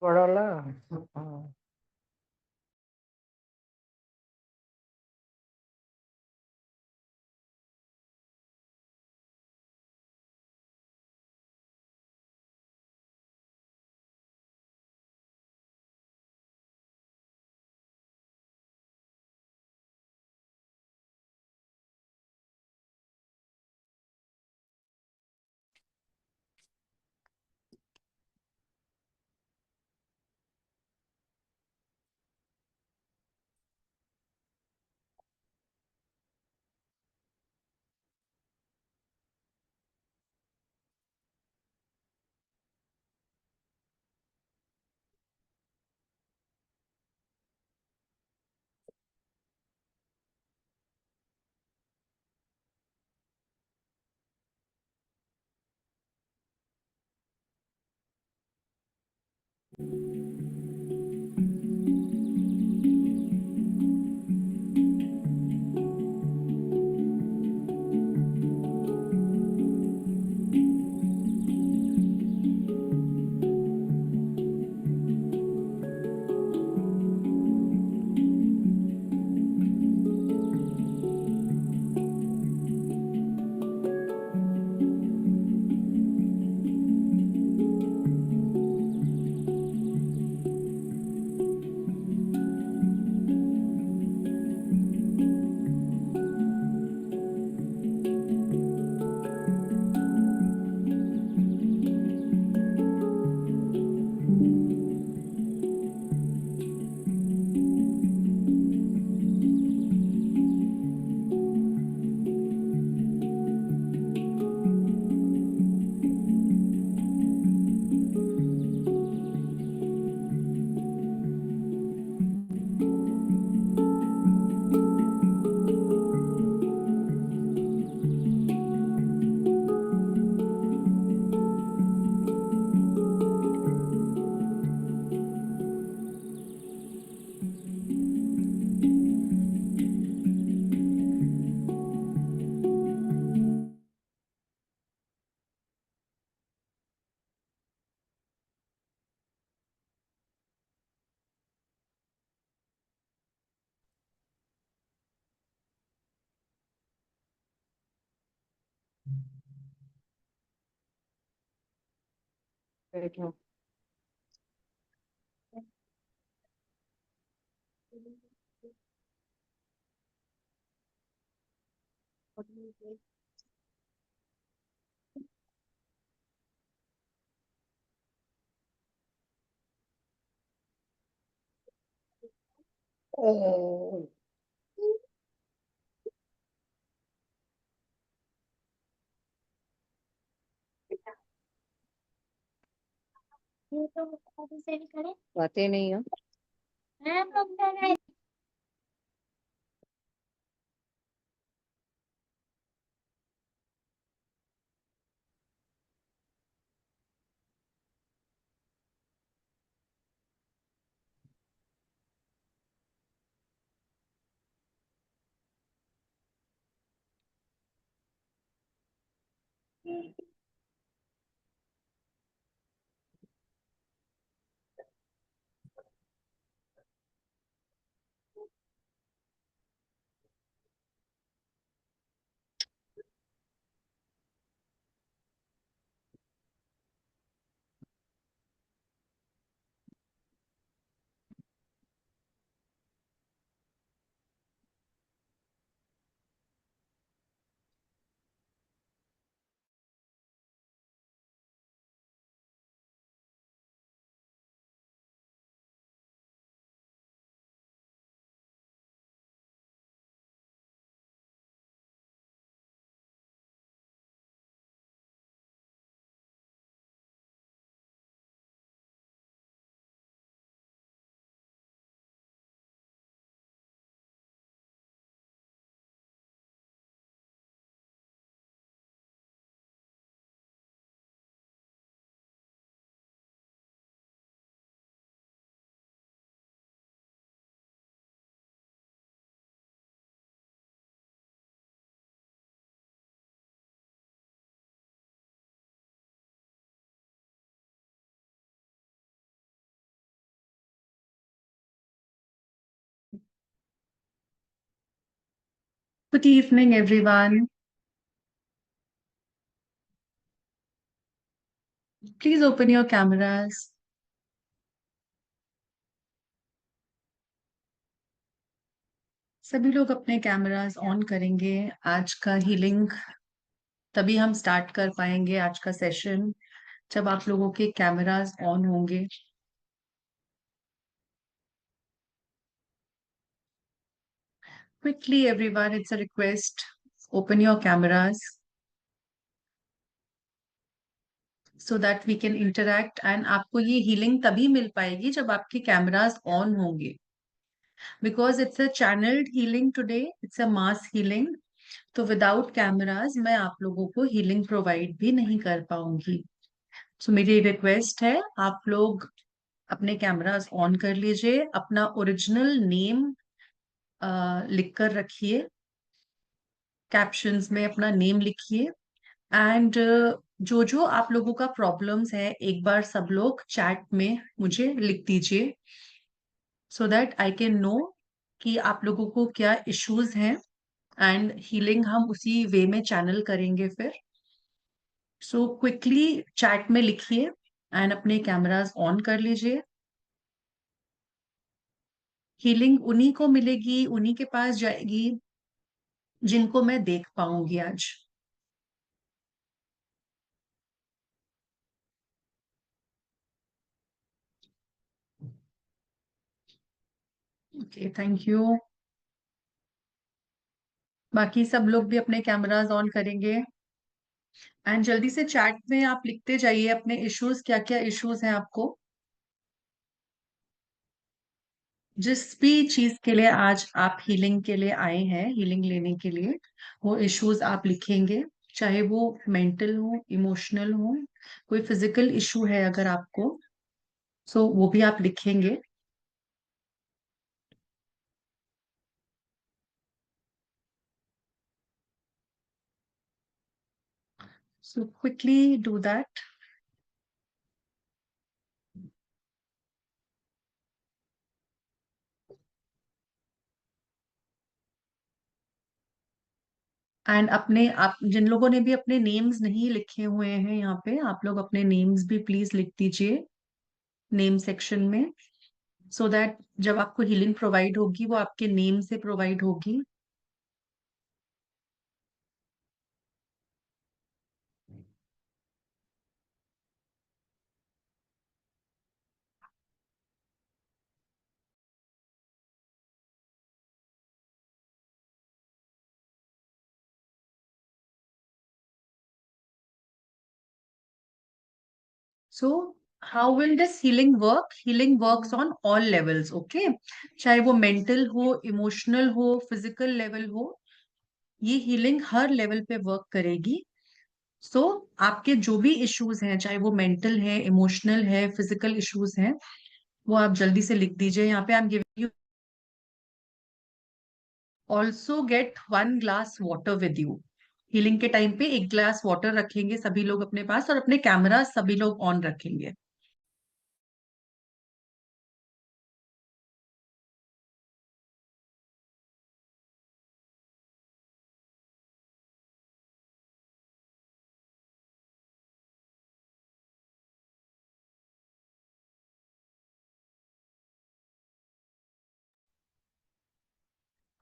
पड़ला। हाँ। देखो। ओ, बातें नहीं हो। Good evening, everyone. Please open your cameras. सभी लोग अपने कैमरास ऑन करेंगे। आज का हीलिंग तभी हम स्टार्ट कर पाएंगे, आज का सेशन, जब आप लोगों के कैमरास ऑन होंगे। Quickly, everyone, it's a request. Open your cameras so that we can interact and आपको ये हीलिंग तभी मिल पाएगी जब आपके कैमरास ऑन होंगे। Because it's a channeled healing today, it's a mass healing. तो विदाउट कैमराज मैं आप लोगों को हीलिंग प्रोवाइड भी नहीं कर पाऊंगी। सो मेरी रिक्वेस्ट है, आप लोग अपने कैमरास ऑन कर लीजिए, अपना ओरिजिनल नेम लिख कर रखिए, कैप्शंस में अपना नेम लिखिए। एंड जो जो आप लोगों का प्रॉब्लम्स है, एक बार सब लोग चैट में मुझे लिख दीजिए, so that I can know कि आप लोगों को क्या इश्यूज हैं, एंड हीलिंग हम उसी वे में चैनल करेंगे फिर। सो क्विकली चैट में लिखिए एंड अपने कैमरास ऑन कर लीजिए। हीलिंग उन्हीं को मिलेगी, उन्हीं के पास जाएगी जिनको मैं देख पाऊंगी आज। Okay, thank you. बाकी सब लोग भी अपने कैमरास ऑन करेंगे एंड जल्दी से चैट में आप लिखते जाइए अपने इश्यूज, क्या क्या इश्यूज हैं आपको, जिस भी चीज के लिए आज आप हीलिंग के लिए आए हैं, हीलिंग लेने के लिए, वो इश्यूज आप लिखेंगे। चाहे वो मेंटल हो, इमोशनल हो, कोई फिजिकल इशू है अगर आपको, सो वो भी आप लिखेंगे। So quickly do that. And अपने, आप जिन लोगों ने भी अपने नेम्स नहीं लिखे हुए हैं यहाँ पे, आप लोग अपने नेम्स भी प्लीज लिख दीजिए नेम सेक्शन में, सो दैट जब आपको हीलिंग प्रोवाइड होगी वो आपके नेम से प्रोवाइड होगी। So how will this healing work? Healing works on all levels, okay. चाहे वो मेंटल हो, इमोशनल हो, फिजिकल लेवल हो, ये हीलिंग हर लेवल पे वर्क करेगी। सो आपके जो भी इश्यूज हैं, चाहे वो मेंटल है, इमोशनल है, फिजिकल इश्यूज हैं, वो आप जल्दी से लिख दीजिए यहाँ पे। I am giving you also get 1 glass water with you. Healing के टाइम पे 1 ग्लास वाटर रखेंगे सभी लोग अपने पास, और अपने कैमरा सभी लोग ऑन रखेंगे।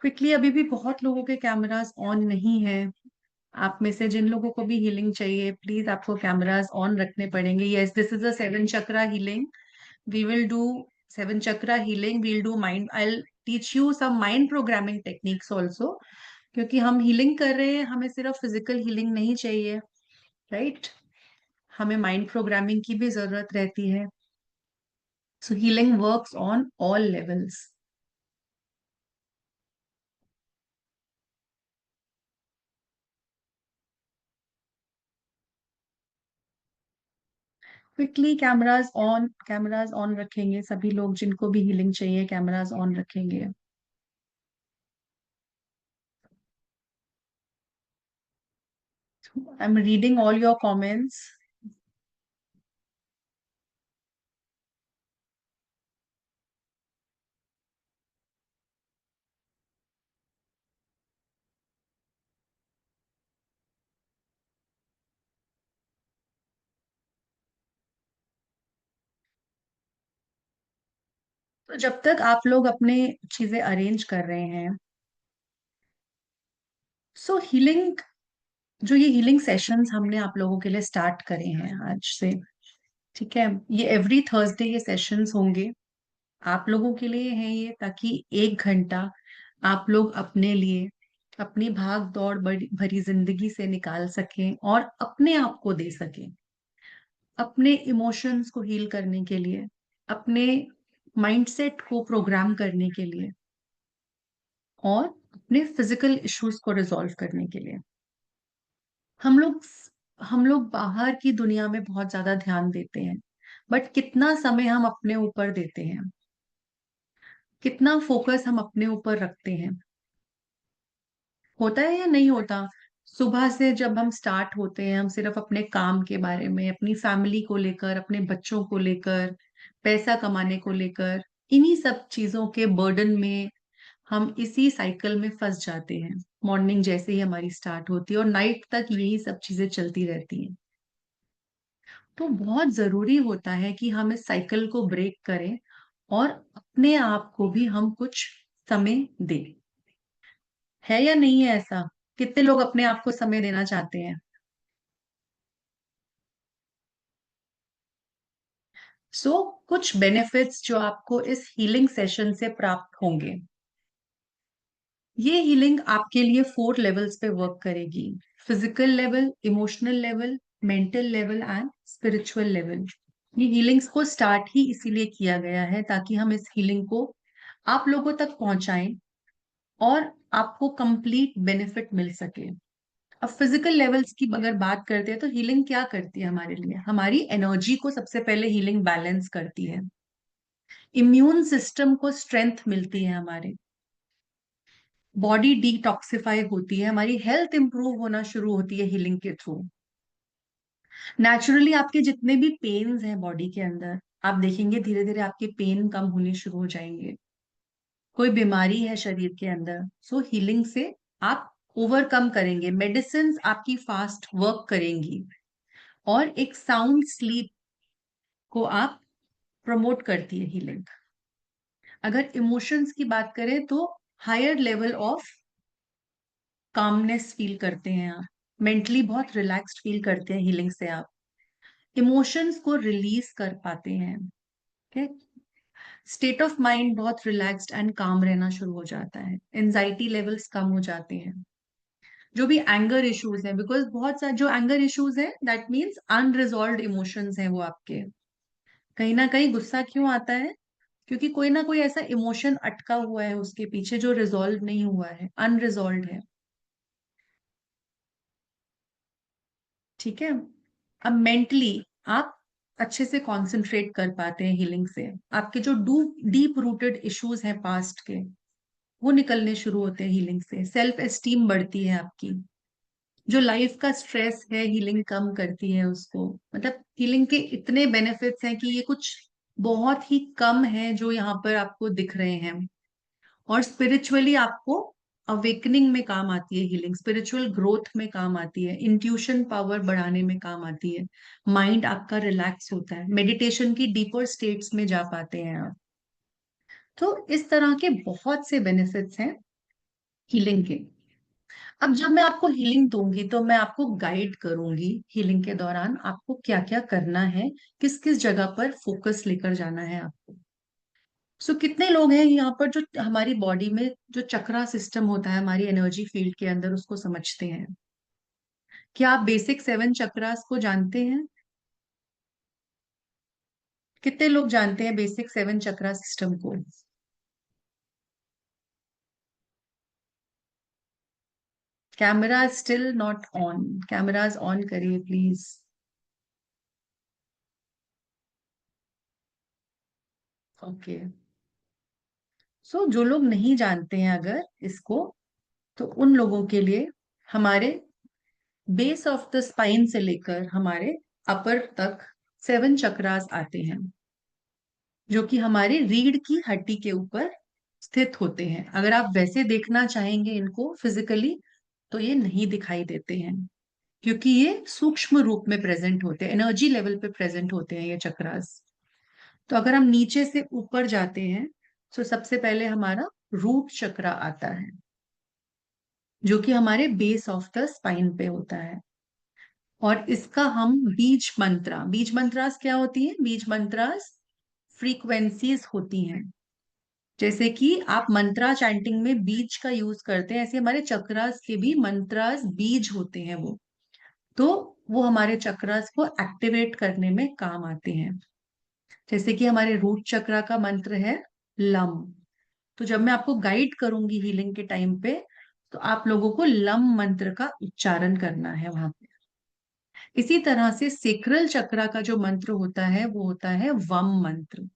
क्विकली, अभी भी बहुत लोगों के कैमरास ऑन नहीं है। आप में से जिन लोगों को भी हीलिंग चाहिए, प्लीज आपको कैमरास ऑन रखने पड़ेंगे। Yes, this is a 7 chakra healing. We will do 7 chakra healing, we'll do mind, I teach you some mind programming techniques also, क्योंकि हम हीलिंग कर रहे हैं, हमें सिर्फ फिजिकल हीलिंग नहीं चाहिए, राइट? हमें माइंड प्रोग्रामिंग की भी जरूरत रहती है। सो healing works on all levels. Quickly cameras on रखेंगे सभी लोग, जिनको भी हीलिंग चाहिए कैमराज ऑन रखेंगे। I am reading all your comments. तो जब तक आप लोग अपने चीजें अरेंज कर रहे हैं, सो हीलिंग, जो ये हीलिंग सेशंस हमने आप लोगों के लिए स्टार्ट करे हैं आज से, ठीक है, ये एवरी थर्सडे ये सेशंस होंगे आप लोगों के लिए हैं ये, ताकि 1 घंटा आप लोग अपने लिए, अपनी भाग दौड़ भरी जिंदगी से निकाल सकें और अपने आप को दे सकें, अपने इमोशंस को हील करने के लिए, अपने माइंडसेट को प्रोग्राम करने के लिए, और अपने फिजिकल इश्यूज को रिजॉल्व करने के लिए। हम लोग हम लोग बाहर की दुनिया में बहुत ज्यादा ध्यान देते हैं, बट कितना समय हम अपने ऊपर देते हैं, कितना फोकस हम अपने ऊपर रखते हैं, होता है या नहीं होता? सुबह से जब हम स्टार्ट होते हैं, हम सिर्फ अपने काम के बारे में, अपनी फैमिली को लेकर, अपने बच्चों को लेकर, पैसा कमाने को लेकर, इन्हीं सब चीजों के बर्डन में हम इसी साइकिल में फंस जाते हैं। मॉर्निंग जैसे ही हमारी स्टार्ट होती है और नाइट तक यही सब चीजें चलती रहती हैं। तो बहुत जरूरी होता है कि हम इस साइकिल को ब्रेक करें और अपने आप को भी हम कुछ समय दें। है या नहीं है ऐसा? कितने लोग अपने आप को समय देना चाहते हैं? कुछ बेनिफिट्स जो आपको इस हीलिंग सेशन से प्राप्त होंगे। ये हीलिंग आपके लिए 4 लेवल्स पे वर्क करेगी: physical level, emotional level, mental level and spiritual level. ये हीलिंग्स को स्टार्ट ही इसीलिए किया गया है ताकि हम इस हीलिंग को आप लोगों तक पहुंचाएं और आपको कंप्लीट बेनिफिट मिल सके। अब फिजिकल लेवल्स की अगर बात करते हैं तो हीलिंग क्या करती है हमारे लिए? हमारी एनर्जी को सबसे पहले हीलिंग बैलेंस करती है, इम्यून सिस्टम को स्ट्रेंथ मिलती है, हमारे बॉडी डिटॉक्सिफाई होती है, हमारी हेल्थ इंप्रूव होना शुरू होती है हीलिंग के थ्रू। नेचुरली आपके जितने भी पेन्स हैं बॉडी के अंदर, आप देखेंगे धीरे धीरे आपके पेन कम होने शुरू हो जाएंगे। कोई बीमारी है शरीर के अंदर, सो हीलिंग से आप ओवरकम करेंगे। मेडिसिन आपकी फास्ट वर्क करेंगी और एक साउंड स्लीप को आप प्रमोट करती है हीलिंग। अगर इमोशंस की बात करें तो higher level of calmness feel करते हैं आप, मेंटली बहुत रिलैक्स्ड फील करते हैं हीलिंग से, आप इमोशंस को रिलीज कर पाते हैं। ठीक, स्टेट ऑफ माइंड बहुत रिलैक्स्ड एंड काम रहना शुरू हो जाता है, एंजाइटी लेवल्स कम हो जाते हैं। जो भी एंगर इश्यूज हैं, बिकॉज बहुत सारे जो एंगर इश्यूज हैं दैट मीन्स अनरिजॉल्व्ड इमोशंस हैं वो आपके। कहीं ना कहीं गुस्सा क्यों आता है? क्योंकि कोई ना कोई ऐसा इमोशन अटका हुआ है उसके पीछे जो रिजॉल्व नहीं हुआ है, अनरिजॉल्व है। ठीक है, अब मेंटली आप अच्छे से कंसंट्रेट कर पाते हैं हीलिंग से। आपके जो डीप रूटेड इश्यूज हैं पास्ट के, वो निकलने शुरू होते हैं हीलिंग से। सेल्फ एस्टीम बढ़ती है आपकी। जो लाइफ का स्ट्रेस है हीलिंग कम करती है उसको। मतलब हीलिंग के इतने बेनिफिट्स हैं कि ये कुछ बहुत ही कम है जो यहाँ पर आपको दिख रहे हैं। और स्पिरिचुअली आपको अवेकनिंग में काम आती है हीलिंग, स्पिरिचुअल ग्रोथ में काम आती है, इंट्यूशन पावर बढ़ाने में काम आती है, माइंड आपका रिलैक्स होता है, मेडिटेशन की डीपर स्टेट्स में जा पाते हैं आप। तो इस तरह के बहुत से बेनिफिट्स हैं हीलिंग के। अब जब मैं आपको हीलिंग दूंगी तो मैं आपको गाइड करूंगी हीलिंग के दौरान आपको क्या क्या करना है, किस किस जगह पर फोकस लेकर जाना है आपको। कितने लोग हैं यहाँ पर जो हमारी बॉडी में जो चक्रा सिस्टम होता है हमारी एनर्जी फील्ड के अंदर उसको समझते हैं? क्या आप बेसिक 7 चक्रास को जानते हैं? कितने लोग जानते हैं बेसिक 7 चक्रा सिस्टम को? Camera still not on, cameras on करिए प्लीज। ओके, जो लोग नहीं जानते हैं अगर इसको, तो उन लोगों के लिए हमारे बेस ऑफ द स्पाइन से लेकर हमारे अपर तक 7 चक्रास आते हैं, जो कि हमारे रीढ़ की हड्डी के ऊपर स्थित होते हैं। अगर आप वैसे देखना चाहेंगे इनको फिजिकली तो ये नहीं दिखाई देते हैं, क्योंकि ये सूक्ष्म रूप में प्रेजेंट होते हैं, एनर्जी लेवल पे प्रेजेंट होते हैं ये चक्रास। तो अगर हम नीचे से ऊपर जाते हैं तो सबसे पहले हमारा रूट चक्र आता है, जो कि हमारे बेस ऑफ द स्पाइन पे होता है। और इसका हम बीज मंत्रास क्या होती है? बीज मंत्रास फ्रीक्वेंसीज होती हैं। जैसे कि आप मंत्रा चैंटिंग में बीज का यूज करते हैं, ऐसे हमारे चक्रास के भी मंत्रास बीज होते हैं वो। तो वो हमारे चक्रास को एक्टिवेट करने में काम आते हैं। जैसे कि हमारे रूट चक्रा का मंत्र है लम। तो जब मैं आपको गाइड करूंगी हीलिंग के टाइम पे, तो आप लोगों को लम मंत्र का उच्चारण करना है वहां पे। इसी तरह से सेक्रल चक्रा का जो मंत्र होता है वो होता है वम मंत्र,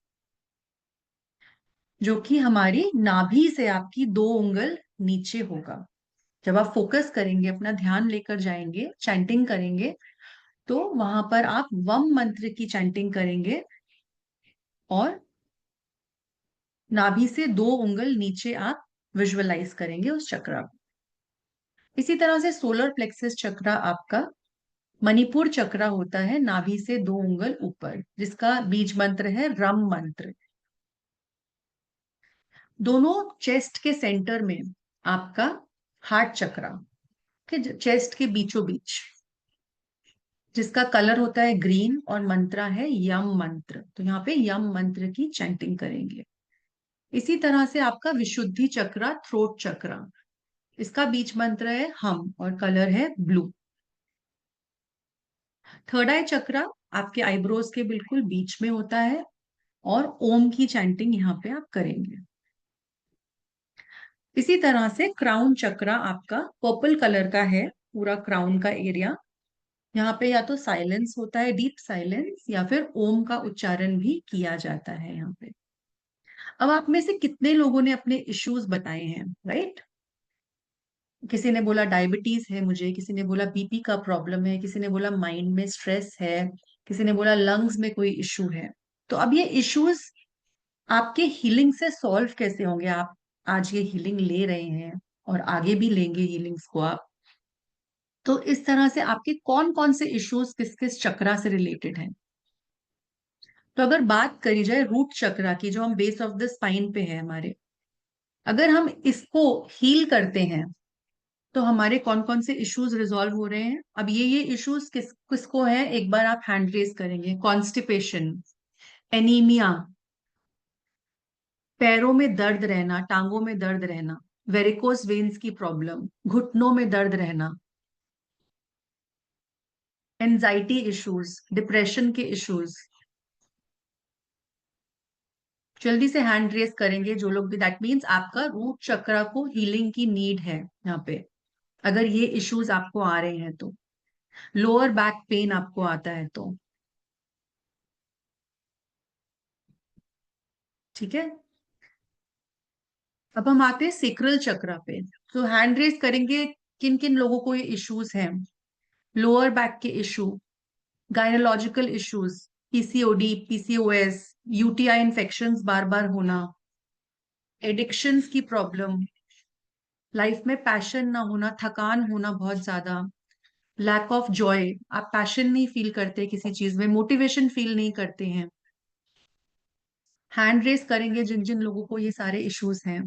जो कि हमारी नाभि से आपकी 2 उंगल नीचे होगा। जब आप फोकस करेंगे, अपना ध्यान लेकर जाएंगे, चैंटिंग करेंगे, तो वहां पर आप वम मंत्र की चैंटिंग करेंगे और नाभि से 2 उंगल नीचे आप विजुअलाइज करेंगे उस चक्र को। इसी तरह से सोलर प्लेक्सस चक्र आपका मणिपुर चक्र होता है नाभि से 2 उंगल ऊपर, जिसका बीज मंत्र है रम मंत्र। दोनों चेस्ट के सेंटर में आपका हार्ट चक्र के चेस्ट के बीचों बीच, जिसका कलर होता है ग्रीन और मंत्रा है यम मंत्र। तो यहाँ पे यम मंत्र की चैंटिंग करेंगे। इसी तरह से आपका विशुद्धि चक्र थ्रोट चक्र, इसका बीच मंत्र है हम और कलर है ब्लू। थर्ड आई चक्र आपके आईब्रोज के बिल्कुल बीच में होता है और ओम की चैंटिंग यहाँ पे आप करेंगे। इसी तरह से क्राउन चक्र आपका पर्पल कलर का है, पूरा क्राउन का एरिया। यहाँ पे या तो साइलेंस होता है, डीप साइलेंस, या फिर ओम का उच्चारण भी किया जाता है यहाँ पे। अब आप में से कितने लोगों ने अपने इश्यूज बताए हैं, राइट? किसी ने बोला डायबिटीज है मुझे, किसी ने बोला बीपी का प्रॉब्लम है, किसी ने बोला माइंड में स्ट्रेस है, किसी ने बोला लंग्स में कोई इश्यू है। तो अब ये इश्यूज आपके हीलिंग से सॉल्व कैसे होंगे? आप आज ये हीलिंग ले रहे हैं और आगे भी लेंगे हीलिंग्स को आप। तो इस तरह से आपके कौन कौन से इश्यूज किस किस चक्रा से रिलेटेड हैं? तो अगर बात करी जाए रूट चक्रा की, जो हम बेस ऑफ द स्पाइन पे है हमारे, अगर हम इसको हील करते हैं तो हमारे कौन कौन से इश्यूज रिजॉल्व हो रहे हैं? अब ये इश्यूज किसको है, एक बार आप हैंड रेज करेंगे। कॉन्स्टिपेशन, एनीमिया, पैरों में दर्द रहना, टांगों में दर्द रहना, वेरिकोस वेन्स की प्रॉब्लम, घुटनों में दर्द रहना, एंजाइटी इश्यूज, डिप्रेशन के इश्यूज। जल्दी से हैंड रेज करेंगे जो लोग भी। दैट मीन्स आपका रूट चक्र को हीलिंग की नीड है यहाँ पे, अगर ये इश्यूज आपको आ रहे हैं तो। लोअर बैक पेन आपको आता है तो, ठीक है। अब हम आते हैं सेक्रल चक्र पे। तो हैंड रेज करेंगे किन किन लोगों को ये इश्यूज हैं। लोअर बैक के issue, gynaecological issues, PCOD, PCOS, UTI infections बार बार होना, एडिक्शंस की प्रॉब्लम, लाइफ में पैशन ना होना, थकान होना बहुत ज्यादा, लैक ऑफ जॉय, आप पैशन नहीं फील करते किसी चीज में, मोटिवेशन फील नहीं करते हैं। हैंड रेस करेंगे जिन जिन लोगों को ये सारे इश्यूज हैं।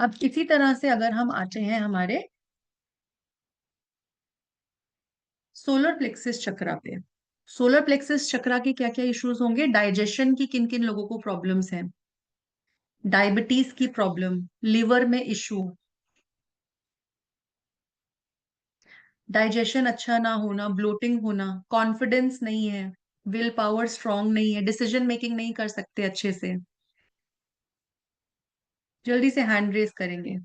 अब इसी तरह से अगर हम आते हैं हमारे सोलर प्लेक्सिस चक्रा पे। सोलर प्लेक्सिस चक्रा के क्या क्या इश्यूज होंगे? डाइजेशन की किन किन लोगों को प्रॉब्लम्स हैं? डायबिटीज की प्रॉब्लम, लिवर में इश्यू, डाइजेशन अच्छा ना होना, ब्लोटिंग होना, कॉन्फिडेंस नहीं है, विल पावर स्ट्रांग नहीं है, डिसीजन मेकिंग नहीं कर सकते अच्छे से। जल्दी से हैंड रेस करेंगे।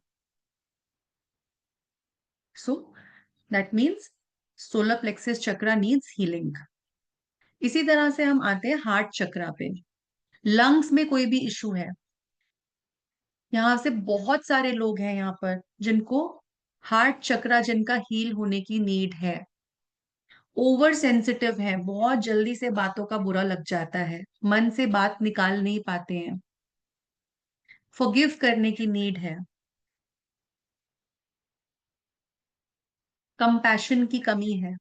So that means solar plexus chakra needs healing. इसी तरह से हम आते हैं हार्ट चक्रा पे। लंग्स में कोई भी इश्यू है, यहाँ से बहुत सारे लोग हैं यहाँ पर जिनको हार्ट चक्रा, जिनका हील होने की नीड है। ओवर सेंसिटिव है, बहुत जल्दी से बातों का बुरा लग जाता है, मन से बात निकाल नहीं पाते हैं, फॉरगिव करने की नीड है, कंपैशन की कमी है।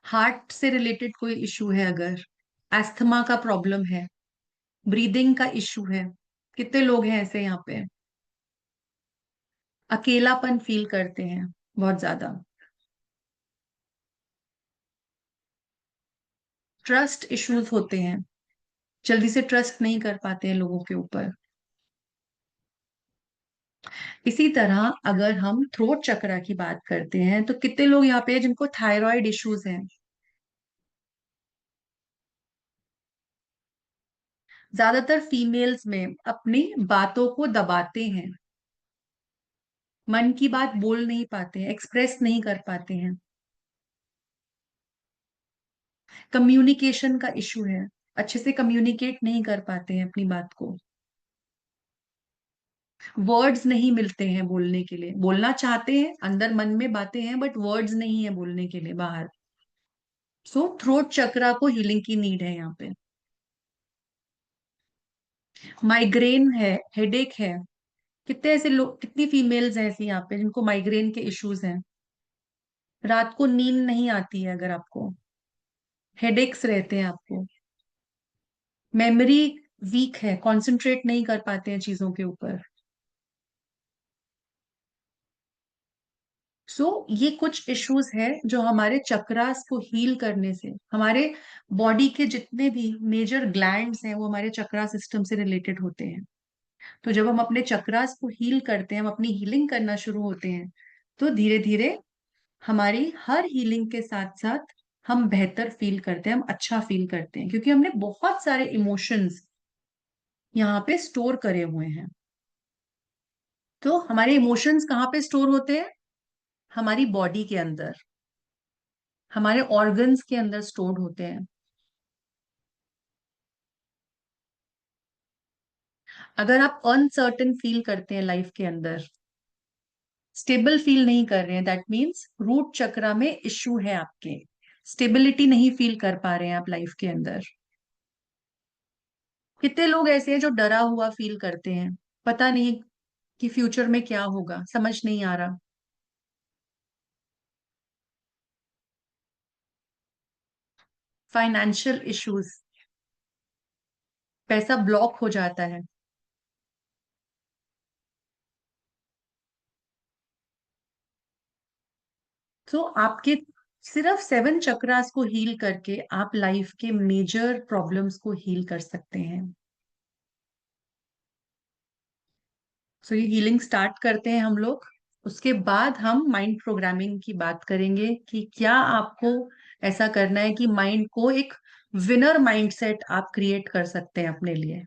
हार्ट से रिलेटेड कोई इशू है, अगर एस्थमा का प्रॉब्लम है, ब्रीदिंग का इशू है, कितने लोग हैं ऐसे यहाँ पे, अकेलापन फील करते हैं बहुत ज्यादा, ट्रस्ट इश्यूज होते हैं, जल्दी से ट्रस्ट नहीं कर पाते हैं लोगों के ऊपर। इसी तरह अगर हम थ्रोट चक्रा की बात करते हैं तो कितने लोग यहाँ पे हैं जिनको थायराइड इश्यूज हैं। ज्यादातर फीमेल्स में अपनी बातों को दबाते हैं, मन की बात बोल नहीं पाते हैं, एक्सप्रेस नहीं कर पाते हैं, कम्युनिकेशन का इशू है, अच्छे से कम्युनिकेट नहीं कर पाते हैं अपनी बात को, वर्ड्स नहीं मिलते हैं बोलने के लिए, बोलना चाहते हैं, अंदर मन में बातें हैं बट वर्ड्स नहीं है बोलने के लिए बाहर। सो थ्रोट चक्रा को हीलिंग की नीड है यहाँ पे। माइग्रेन है, हेडेक है, कितने ऐसे लोग, कितनी फीमेल्स हैं ऐसी यहाँ पे जिनको माइग्रेन के इश्यूज हैं, रात को नींद नहीं आती है, अगर आपको हेडेक्स रहते हैं, आपको मेमोरी वीक है, कंसंट्रेट नहीं कर पाते हैं चीजों के ऊपर। ये कुछ इश्यूज है जो हमारे चक्रास को हील करने से, हमारे बॉडी के जितने भी मेजर ग्लैंड्स हैं वो हमारे चक्रा सिस्टम से रिलेटेड होते हैं। तो जब हम अपने चक्रास को हील करते हैं, हम अपनी हीलिंग करना शुरू होते हैं, तो धीरे धीरे हमारी हर हीलिंग के साथ साथ हम बेहतर फील करते हैं, हम अच्छा फील करते हैं, क्योंकि हमने बहुत सारे इमोशंस यहाँ पे स्टोर करे हुए हैं। तो हमारे इमोशंस कहाँ पे स्टोर होते हैं? हमारी बॉडी के अंदर, हमारे ऑर्गन्स के अंदर स्टोर्ड होते हैं। अगर आप अनसर्टेन फील करते हैं लाइफ के अंदर, स्टेबल फील नहीं कर रहे हैं, दैट मीन्स रूट चक्रा में इश्यू है आपके, स्टेबिलिटी नहीं फील कर पा रहे हैं आप लाइफ के अंदर। कितने लोग ऐसे हैं जो डरा हुआ फील करते हैं, पता नहीं कि फ्यूचर में क्या होगा, समझ नहीं आ रहा। फाइनेंशियल इश्यूज, पैसा ब्लॉक हो जाता है। तो आपके सिर्फ 7 चक्रास को हील करके आप लाइफ के मेजर प्रॉब्लम्स को हील कर सकते हैं। ये हीलिंग स्टार्ट करते हैं हम लोग। उसके बाद हम माइंड प्रोग्रामिंग की बात करेंगे कि क्या आपको ऐसा करना है कि माइंड को एक विनर माइंडसेट आप क्रिएट कर सकते हैं अपने लिए।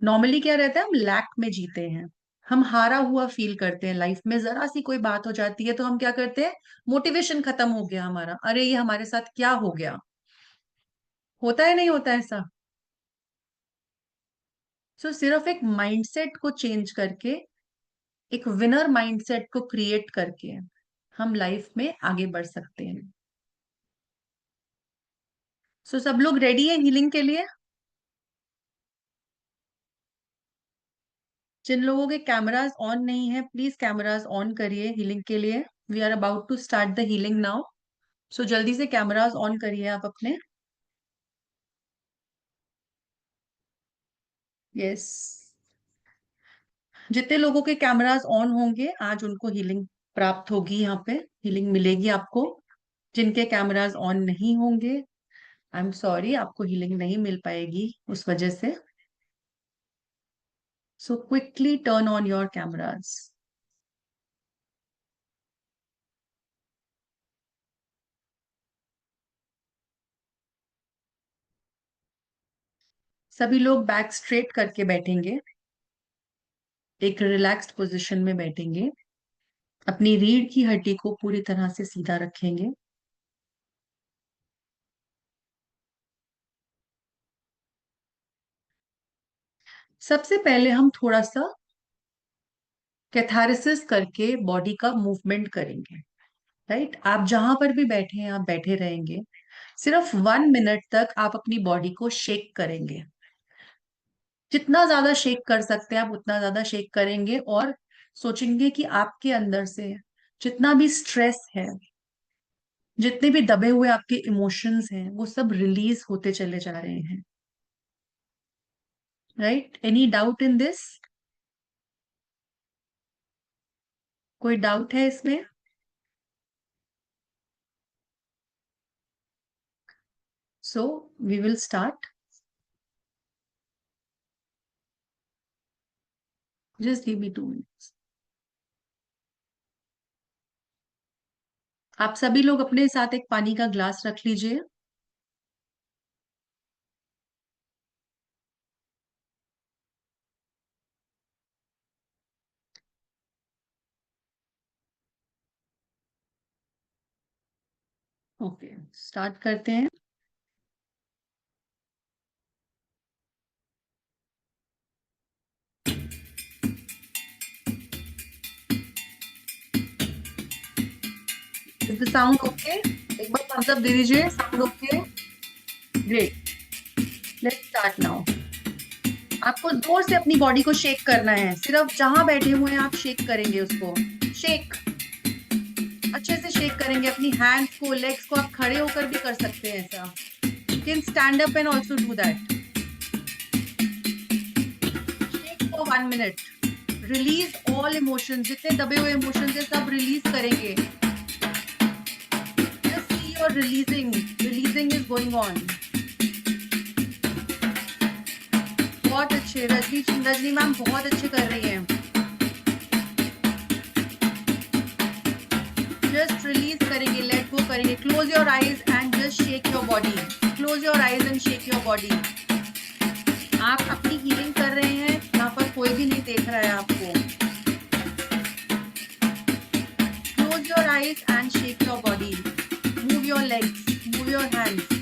नॉर्मली क्या रहता है, हम लैक में जीते हैं, हम हारा हुआ फील करते हैं लाइफ में, जरा सी कोई बात हो जाती है तो हम क्या करते हैं, मोटिवेशन खत्म हो गया हमारा, अरे ये हमारे साथ क्या हो गया। होता है नहीं होता ऐसा? सिर्फ एक माइंडसेट को चेंज करके, एक विनर माइंडसेट को क्रिएट करके हम लाइफ में आगे बढ़ सकते हैं। सब लोग रेडी हैं हीलिंग के लिए? जिन लोगों के कैमरास ऑन नहीं है, प्लीज कैमरास ऑन करिए हीलिंग के लिए। We are about to start the healing now. जल्दी से कैमरास ऑन करिए आप अपने। यस, जितने लोगों के कैमरास ऑन होंगे आज उनको हीलिंग प्राप्त होगी, यहाँ पे हीलिंग मिलेगी आपको। जिनके कैमरास ऑन नहीं होंगे, आई एम सॉरी, आपको हीलिंग नहीं मिल पाएगी उस वजह से। Quickly turn on your cameras. सभी लोग बैक स्ट्रेट करके बैठेंगे, एक रिलैक्स्ड पोजीशन में बैठेंगे, अपनी रीढ़ की हड्डी को पूरी तरह से सीधा रखेंगे। सबसे पहले हम थोड़ा सा कैथारसिस करके बॉडी का मूवमेंट करेंगे। राइट, आप जहां पर भी बैठे हैं आप बैठे रहेंगे। सिर्फ 1 मिनट तक आप अपनी बॉडी को शेक करेंगे। जितना ज्यादा शेक कर सकते हैं आप उतना ज्यादा शेक करेंगे, और सोचेंगे कि आपके अंदर से जितना भी स्ट्रेस है, जितने भी दबे हुए आपके इमोशंस हैं वो सब रिलीज होते चले जा रहे हैं. Right? Any doubt in this? कोई डाउट है इसमें? So we will start. Just give me 2 minutes. आप सभी लोग अपने साथ एक पानी का ग्लास रख लीजिए. ओके, स्टार्ट करते हैं. Is the sound okay? एक बार thumbs up दे दीजिए. Sound okay? Great. Let's start now. आपको जोर से अपनी बॉडी को शेक करना है. सिर्फ जहां बैठे हुए हैं आप शेक करेंगे उसको. शेक. अच्छे से शेक करेंगे अपनी हैंड्स को, लेग्स को. आप खड़े होकर भी कर सकते हैं ऐसा. You can stand up and also do that. Shake for 1 minute. Release all emotions. जितने दबे हुए इमोशंस है सब रिलीज करेंगे. Just see your releasing. Releasing is going on. बहुत अच्छे. रजनी मैम बहुत अच्छे कर रही हैं. जस्ट रिलीज करेंगे, लेट गो करेंगे. Close your eyes and just shake your body. Close your eyes and shake your body. आप अपनी हीलिंग कर रहे हैं, यहाँ पर कोई भी नहीं देख रहा है आपको. Close your eyes and shake your body. Move your legs, move your hands.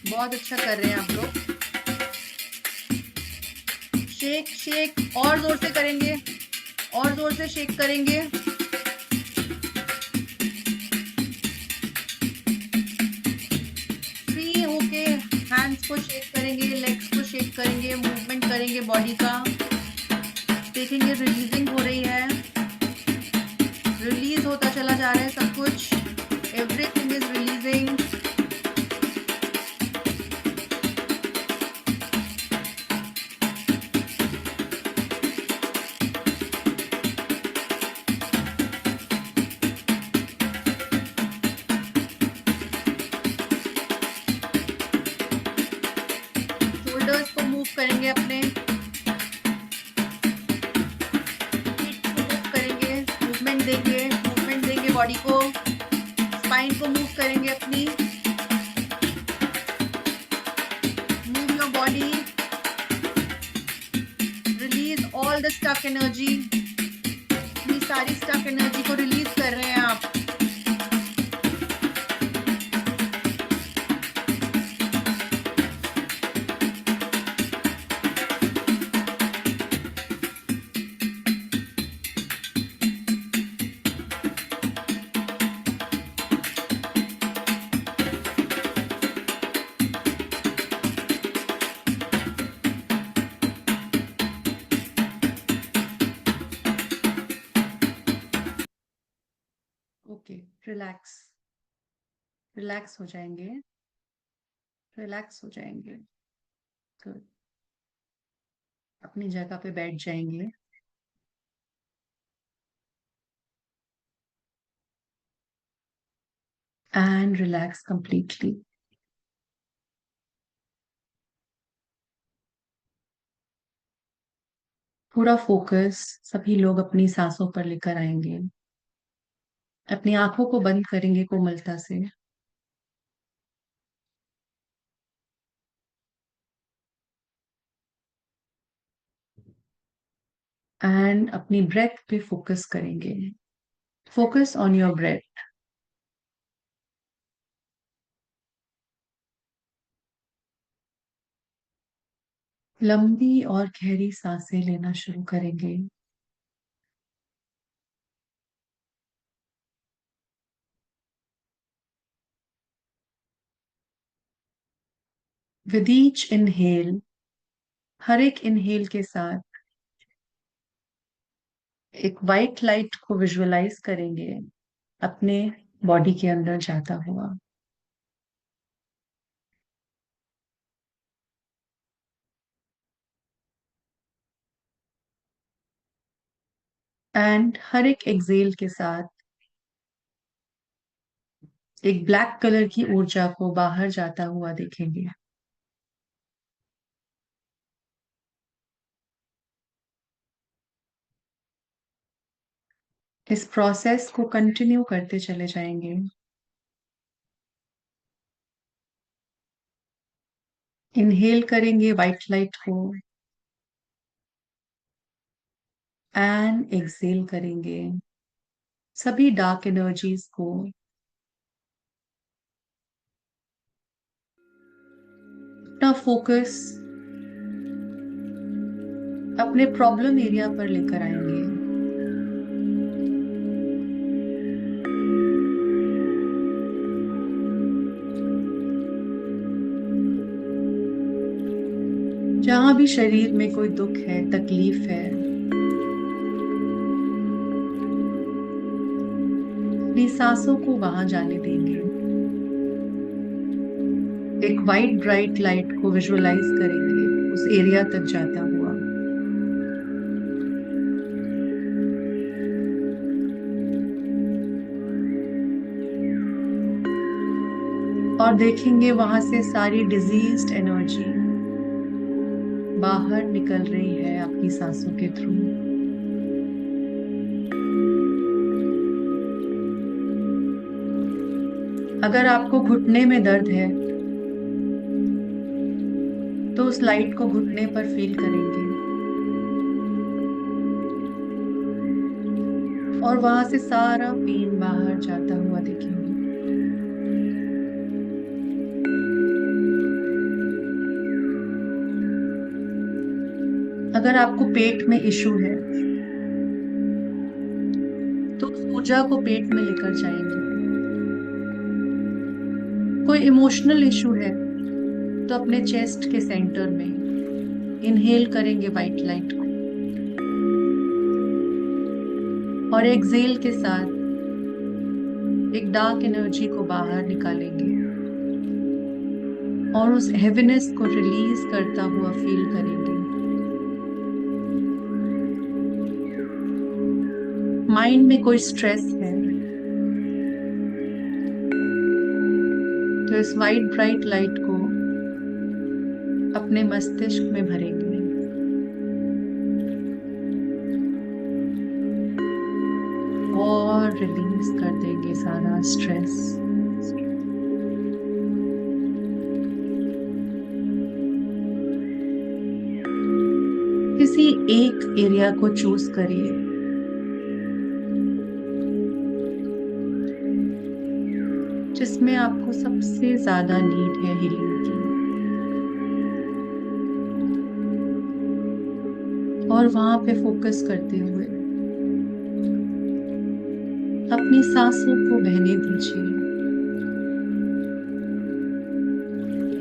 बहुत अच्छा कर रहे हैं आप लोग. शेक शेक और जोर से करेंगे. और जोर से शेक करेंगे. फ्री होके हैंड्स को शेक करेंगे, लेग्स को शेक करेंगे, मूवमेंट करेंगे बॉडी का. देखेंगे रिलीजिंग हो रही है. रिलीज होता चला जा रहा है सब कुछ. Everything is releasing. शोल्डर्स को मूव करेंगे अपने. फीट को मूव करेंगे. मूवमेंट देंगे बॉडी को. स्पाइन को मूव करेंगे अपनी. Move your body. Release all the stock energy. अपनी सारी स्टक एनर्जी को रिलीज कर रहे हैं आप. Okay, relax. रिलैक्स हो जाएंगे. रिलैक्स हो जाएंगे. गुड. अपनी जगह पे बैठ जाएंगे. And relax completely. पूरा फोकस सभी लोग अपनी सांसों पर लेकर आएंगे. अपनी आंखों को बंद करेंगे कोमलता से. एंड अपनी ब्रेथ पे फोकस करेंगे. Focus on your breath. लंबी और गहरी सांसें लेना शुरू करेंगे. विद ईच इनहेल, हर एक इनहेल के साथ एक वाइट लाइट को विजुअलाइज करेंगे अपने बॉडी के अंदर जाता हुआ। एंड हर एक एक्सेल के साथ एक ब्लैक कलर की ऊर्जा को बाहर जाता हुआ देखेंगे। इस प्रोसेस को कंटिन्यू करते चले जाएंगे। इनहेल करेंगे वाइट लाइट को एंड एक्सेल करेंगे सभी डार्क एनर्जीज को। अपना फोकस अपने प्रॉब्लम एरिया पर लेकर आएंगे। जहां भी शरीर में कोई दुख है, तकलीफ है, अपनी सांसों को वहां जाने देंगे। एक वाइट ब्राइट लाइट को विजुअलाइज करेंगे उस एरिया तक जाता हुआ। और देखेंगे वहां से सारी डिजीज्ड एनर्जी बाहर निकल रही है आपकी सांसों के थ्रू। अगर आपको घुटने में दर्द है तो उस लाइट को घुटने पर फील करेंगे और वहां से सारा पेन बाहर जाता हुआ देखेंगे। अगर आपको पेट में इशू है तो उस ऊर्जा को पेट में लेकर जाएंगे। कोई इमोशनल इशू है तो अपने चेस्ट के सेंटर में इनहेल करेंगे वाइट लाइट को और एक्सेल के साथ एक डार्क एनर्जी को बाहर निकालेंगे और उस हेवीनेस को रिलीज करता हुआ फील करेंगे। माइंड में कोई स्ट्रेस है तो इस वाइट ब्राइट लाइट को अपने मस्तिष्क में भरेंगे और रिलीज कर देंगे सारा स्ट्रेस। किसी एक एरिया को चूज करिए जिसमें आपको सबसे ज्यादा नीड है हीलिंग की, और वहां पे फोकस करते हुए अपनी सांसों को बहने दीजिए।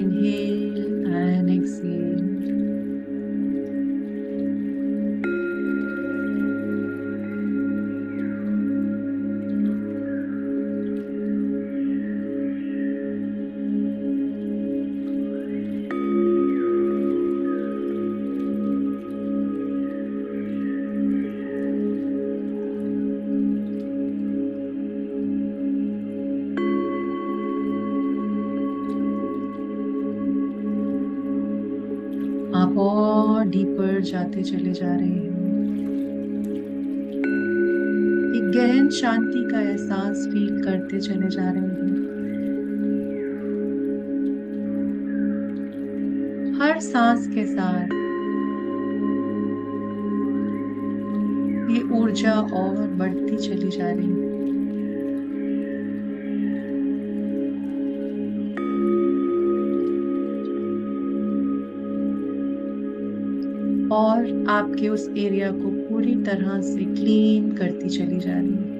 Inhale and exhale. आप और डीपर जाते चले जा रहे हैं। एक गहन शांति का एहसास फील करते चले जा रहे हैं। हर सांस के साथ ये ऊर्जा और बढ़ती चली जा रही है। और आपके उस एरिया को पूरी तरह से क्लीन करती चली जा रही है।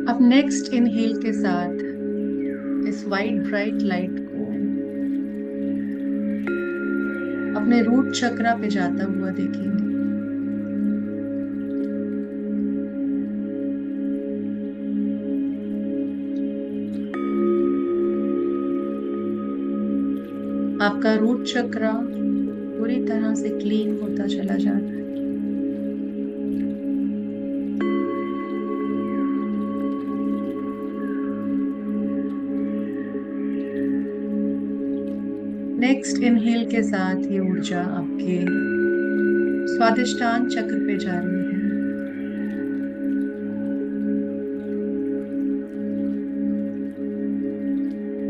अब नेक्स्ट इनहेल के साथ इस वाइट ब्राइट लाइट को अपने रूट चक्रा पे जाता हुआ देखेंगे। आपका रूट चक्रा पूरी तरह से क्लीन होता चला जा रहा है। नेक्स्ट इनहेल के साथ ये ऊर्जा आपके स्वादिष्टान चक्र पे जा रही है।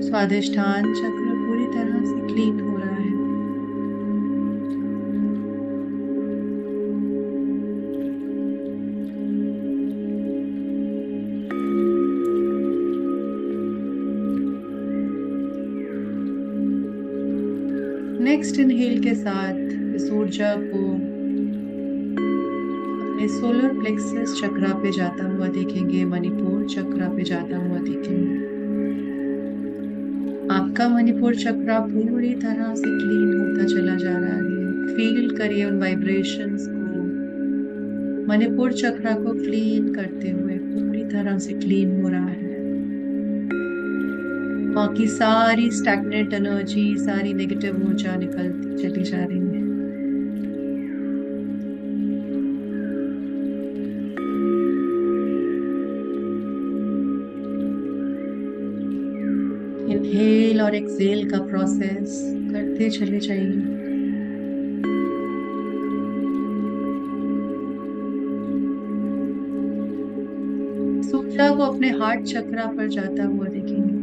स्वादिष्टान चक्र पूरी तरह से क्लीन हो रहा है। नेक्स्ट इनहेल के साथ इस ऊर्जा को अपने सोलर प्लेक्सस चक्रा पे जाता हुआ देखेंगे, मणिपुर चक्रा पे जाता हुआ देखेंगे। आपका मणिपुर चक्रा पूरी तरह से क्लीन होता चला जा रहा है। फील करिए उन वाइब्रेशंस को, मणिपुर चक्रा को क्लीन करते हुए पूरी तरह से क्लीन हो रहा है। वहाँ की सारी स्टैग्नेंट एनर्जी, सारी नेगेटिव ऊर्जा निकलती चली जा रही है। इनहेल और एक्सेल का प्रोसेस करते चले जाइए। ऊर्जा को अपने हार्ट चक्रा पर जाता हुआ देखेंगे।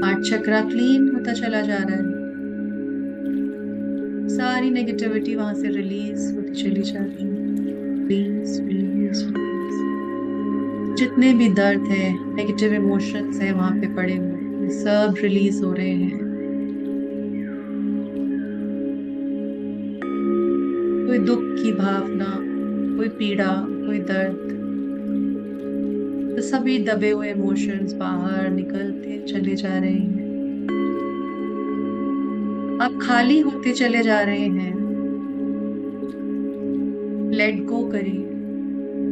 हार्ट चक्रा क्लीन होता चला जा रहा है। सारी नेगेटिविटी वहां से रिलीज होती चली जा रही है। Release release release. जितने भी दर्द है, नेगेटिव इमोशंस है वहां पे पड़े हुए, सब रिलीज हो रहे हैं। कोई दुख की भावना, कोई पीड़ा, कोई दर्द, तो सभी दबे हुए इमोशंस बाहर निकलते चले जा रहे हैं। आप खाली होते चले जा रहे हैं। लेट गो करिए,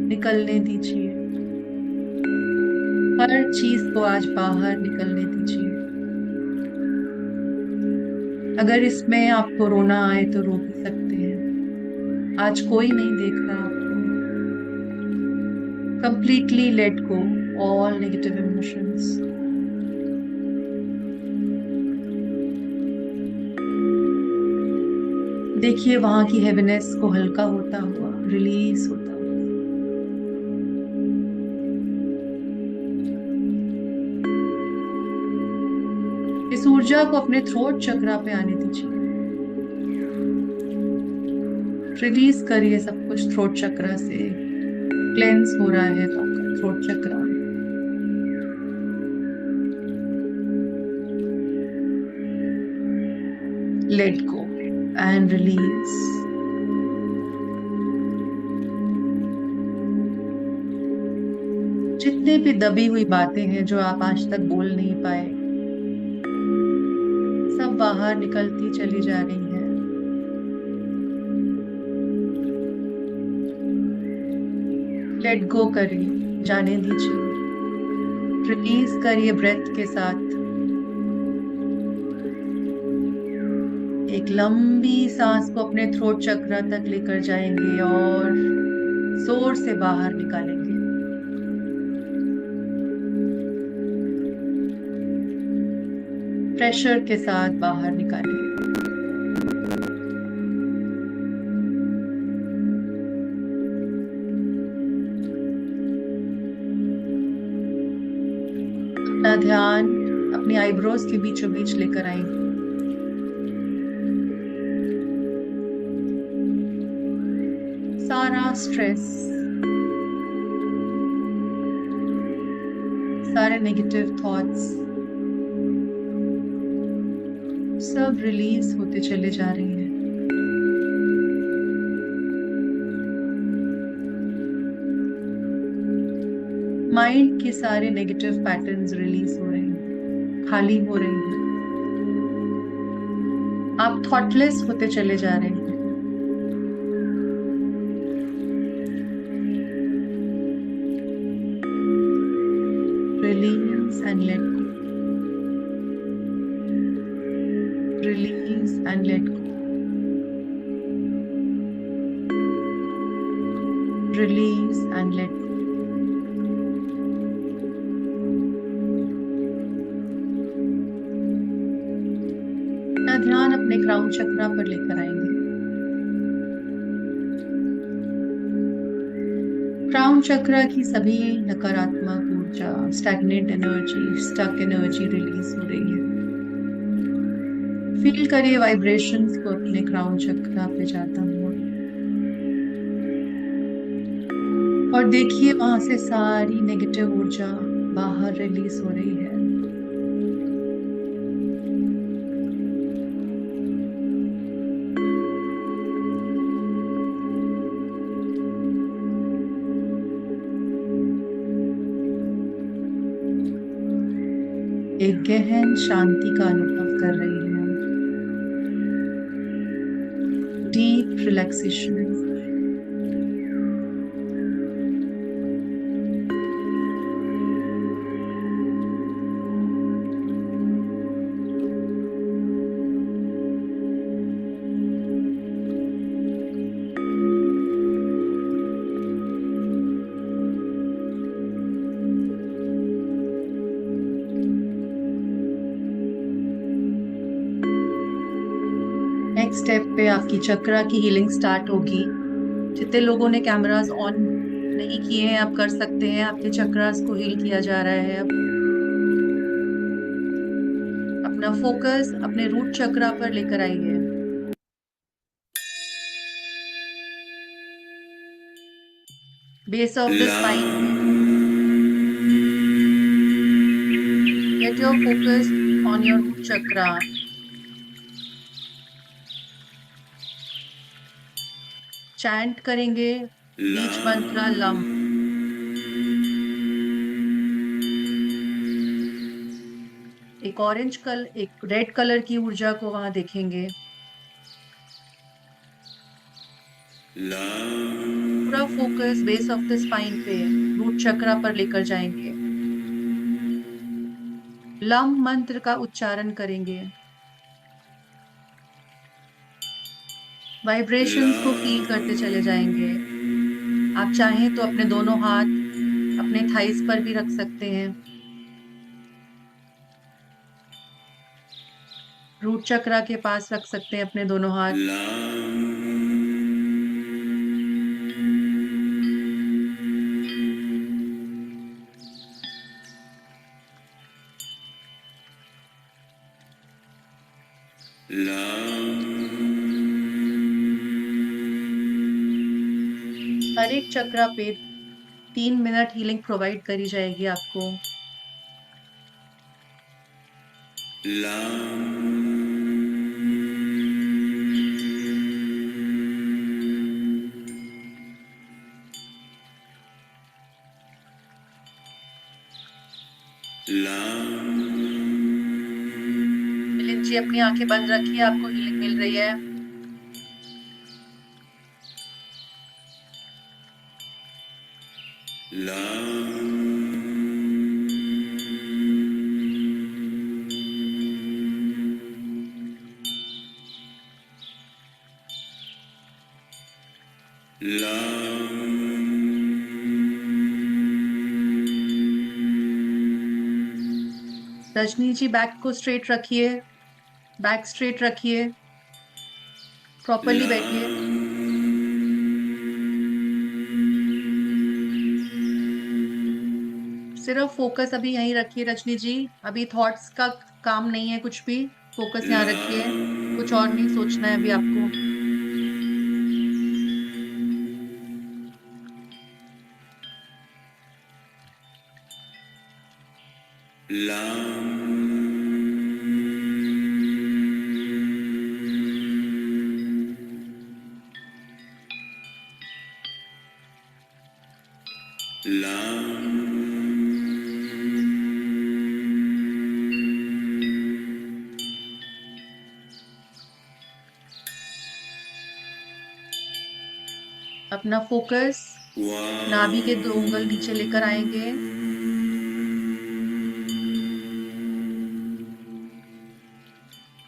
निकलने दीजिए। हर चीज को आज बाहर निकलने दीजिए। अगर इसमें आपको रोना आए तो रो भी सकते हैं। आज कोई नहीं देख रहा आपको। Completely let go all negative emotions. देखिए वहां की हेवीनेस को हल्का होता हुआ, रिलीज होता हुआ। इस ऊर्जा को अपने थ्रोट चक्रा पे आने दीजिए। रिलीज करिए सब कुछ थ्रोट चक्रा से। क्लेंस हो रहा है तो आपका throat chakra. Let go and release. जितने भी दबी हुई बातें हैं जो आप आज तक बोल नहीं पाए, सब बाहर निकलती चली जा रही है। लेट गो करिए, जाने दीजिए। रिलीज करिए ब्रेथ के साथ। एक लंबी सांस को अपने थ्रोट चक्रा तक लेकर जाएंगे और जोर से बाहर निकालेंगे। प्रेशर के साथ बाहर निकालिए। अपना ध्यान अपनी आईब्रोज के बीचों बीच लेकर आएंगे। सारा स्ट्रेस, सारे नेगेटिव थॉट्स सब रिलीज होते चले जा रहे हैं। माइंड के सारे नेगेटिव पैटर्न्स रिलीज हो रहे हैं, खाली हो रहे हैं। आप थॉटलेस होते चले जा रहे हैं। Release and let go. Release and let go. Release and let go. अपना ध्यान अपने क्राउन चक्रा पर लेकर आएंगे। क्राउन चक्रा की सभी नकारात्मक ऊर्जा, stagnant energy, stuck energy release हो रही है। फील करिए वाइब्रेशंस को अपने क्राउन चक्रा पे जाता हुआ, और देखिए वहां से सारी नेगेटिव ऊर्जा बाहर रिलीज हो रही है। एक गहन शांति का अनुभव कर रही है, डीप रिलैक्सेशन। नेक्स्ट स्टेप पे आपकी चक्रा की हीलिंग स्टार्ट होगी। जितने लोगों ने कैमरास ऑन नहीं किए हैं, आप कर सकते हैं। आपके चक्रास को हील किया जा रहा है। अब अपना फोकस अपने रूट चक्रा पर लेकर आइए। Base of the spine, get your focus on your root chakra. Chant करेंगे बीज मंत्र लम। एक रेड कलर की ऊर्जा को वहां देखेंगे। पूरा focus base of the spine पे, रूट चक्रा पर लेकर जाएंगे। लम मंत्र का उच्चारण करेंगे। वाइब्रेशंस को फील करते चले जाएंगे। आप चाहें तो अपने दोनों हाथ अपने थाइस पर भी रख सकते हैं। रूट चक्रा के पास रख सकते हैं अपने दोनों हाथ। हर एक चक्रा पे 3 मिनट हीलिंग प्रोवाइड करी जाएगी आपको। मिलिंद जी अपनी आंखें बंद रखिए, आपको हीलिंग मिल रही है। रजनी जी बैक को स्ट्रेट रखिए, बैक स्ट्रेट रखिए, प्रॉपरली बैठिए। सिर्फ फोकस अभी यहीं रखिए रजनी जी, अभी थॉट्स का काम नहीं है कुछ भी। फोकस यहाँ रखिए, कुछ और नहीं सोचना है अभी आपको। अपना फोकस नाभि के 2 उंगल नीचे लेकर आएंगे।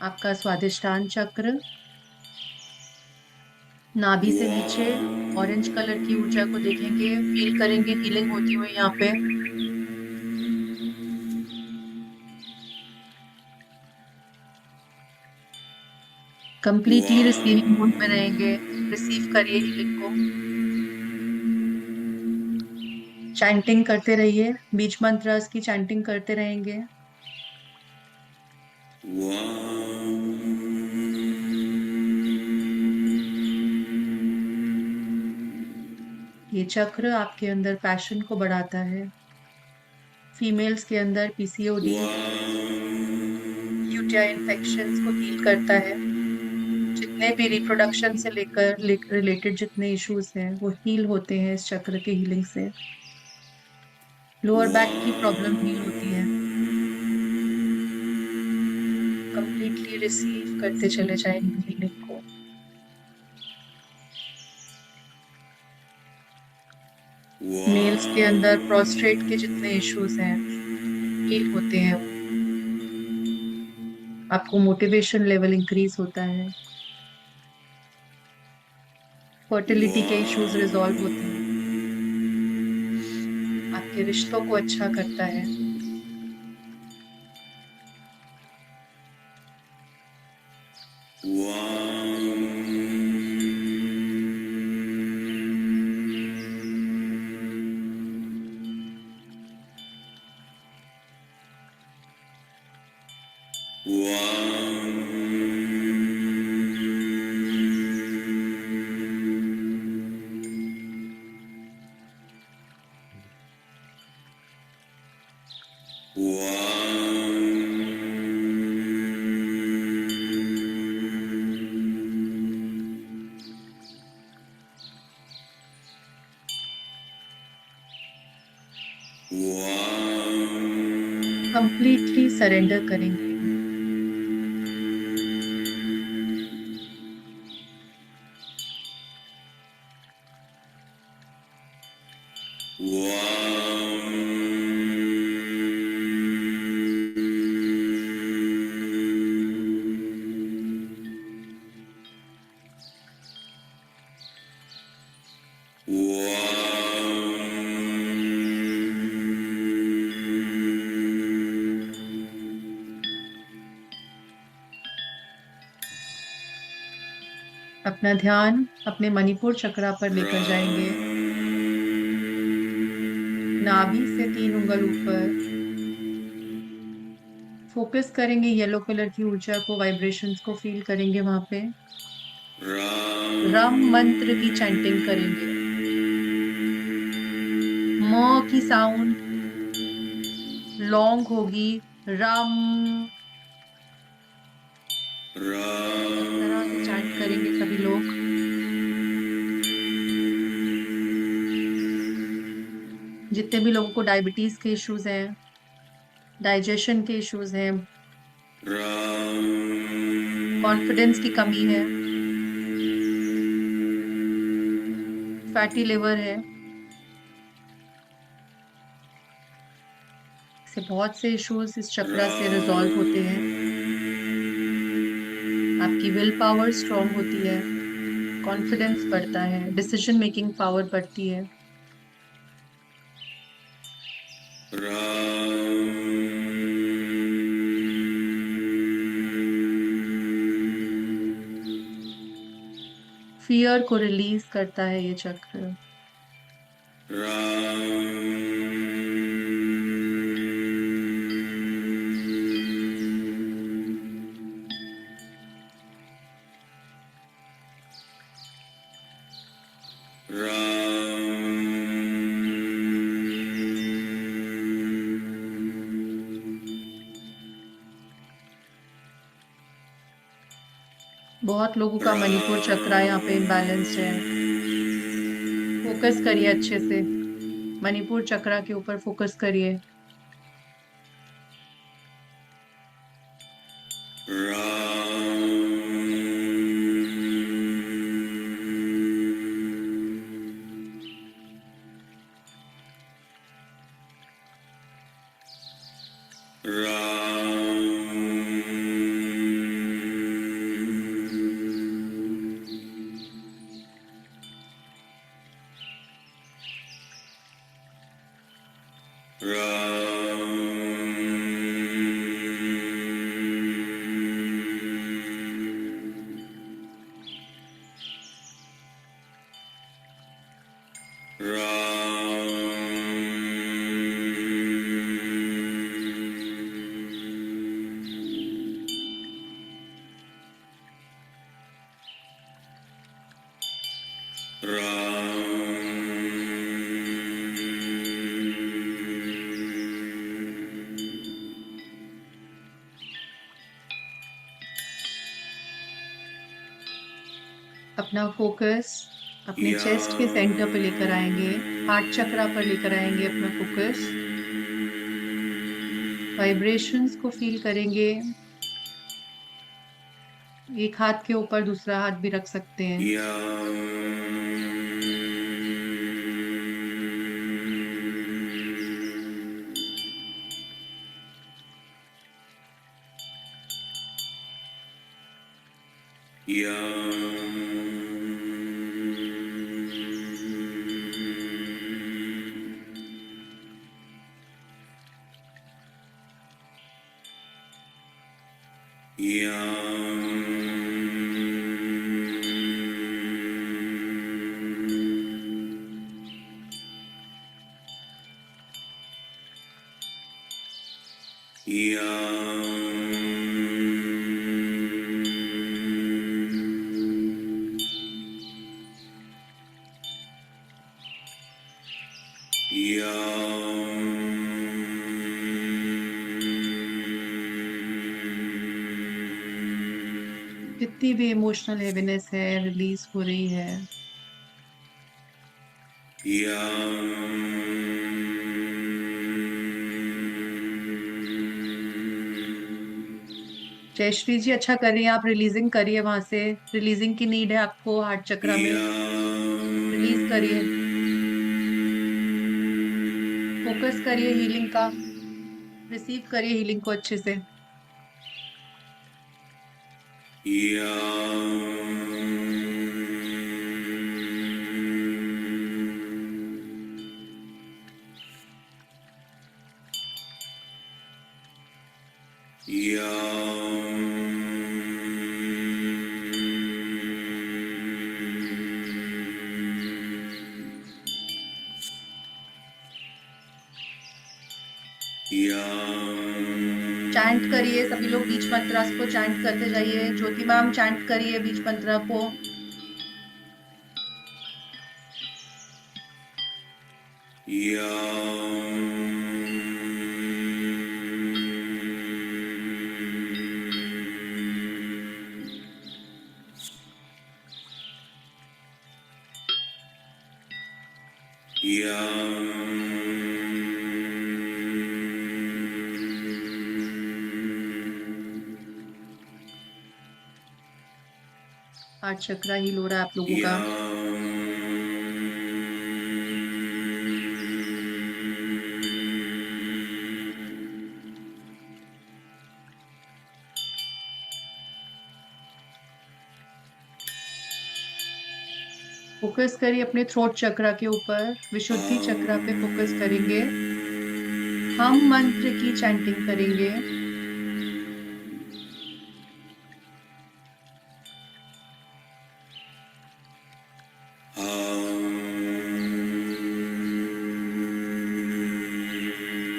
आपका स्वादिष्टान चक्र, नाभि से नीचे ऑरेंज कलर की ऊर्जा को देखेंगे, फील करेंगे हीलिंग होती हुई यहाँ पे। कंप्लीटली रिसीविंग मोड में रहेंगे। रिसीव करिए हीलिंग को। चैंटिंग करते रहिए, बीज मंत्रस की चैंटिंग करते रहेंगे। ये चक्र आपके अंदर पैशन को बढ़ाता है। फीमेल्स के अंदर पीसीओडी, यूटीआई इन्फेक्शंस को हील करता है। जितने भी रिप्रोडक्शन से लेकर रिलेटेड जितने इश्यूज हैं वो हील होते हैं इस चक्र के हीलिंग से। लोअर बैक की प्रॉब्लम हील होती है। कंप्लीटली रिसीव करते चले जाएंगे हीलिंग को। मेल्स के अंदर प्रोस्ट्रेट के जितने इश्यूज हैं हील होते हैं। आपको मोटिवेशन लेवल इंक्रीज होता है। फर्टिलिटी के इश्यूज रिजॉल्व होते हैं। आपके रिश्तों को अच्छा करता है। कंप्लीटली सरेंडर करेंगे। अपना ध्यान अपने मणिपुर चक्रा पर लेकर जाएंगे। नाभि से 3 उंगल ऊपर फोकस करेंगे येलो कलर की ऊर्जा को, वाइब्रेशंस को फील करेंगे वहां पे। रम मंत्र की चैंटिंग करेंगे। म की साउंड लॉन्ग होगी। रम, इस तरह से चैंट करेंगे सभी लोग। जितने भी लोगों को डायबिटीज के इश्यूज हैं, डाइजेशन के इश्यूज हैं, कॉन्फिडेंस की कमी है, फैटी लिवर है, से बहुत से इश्यूज इस चक्रा से रिजॉल्व होते हैं। आपकी विल पावर स्ट्रांग होती है, कॉन्फिडेंस बढ़ता है, डिसीजन मेकिंग पावर बढ़ती है। फियर को रिलीज करता है ये चक्र। बहुत लोगों का मणिपुर चक्रा यहाँ पे इम्बैलेंस्ड है। फोकस करिए अच्छे से, मणिपुर चक्रा के ऊपर फोकस करिए। अपना फोकस अपने चेस्ट के सेंटर पे लेकर आएंगे, हार्ट चक्रा पर लेकर आएंगे अपना फोकस। वाइब्रेशंस को फील करेंगे। एक हाथ के ऊपर दूसरा हाथ भी रख सकते हैं। जितनी भी इमोशनल हेवीनेस है रिलीज हो रही है। जयश्री जी अच्छा कर रही हैं आप, रिलीजिंग करिए वहां से। रिलीजिंग की नीड है आपको हार्ट चक्रा में, रिलीज करिए। फोकस करिए हीलिंग का, रिसीव करिए हीलिंग को अच्छे से। चैंट करिए सभी लोग बीज मंत्रा को चैंट करते जाइए। ज्योति मैम चैंट करिए बीज मंत्रा को। हार्ट चक्रा हील हो रहा है आप लोगों का। फोकस करिए अपने थ्रोट चक्रा के ऊपर, विशुद्धि चक्रा पे फोकस करेंगे। हम मंत्र की चैंटिंग करेंगे।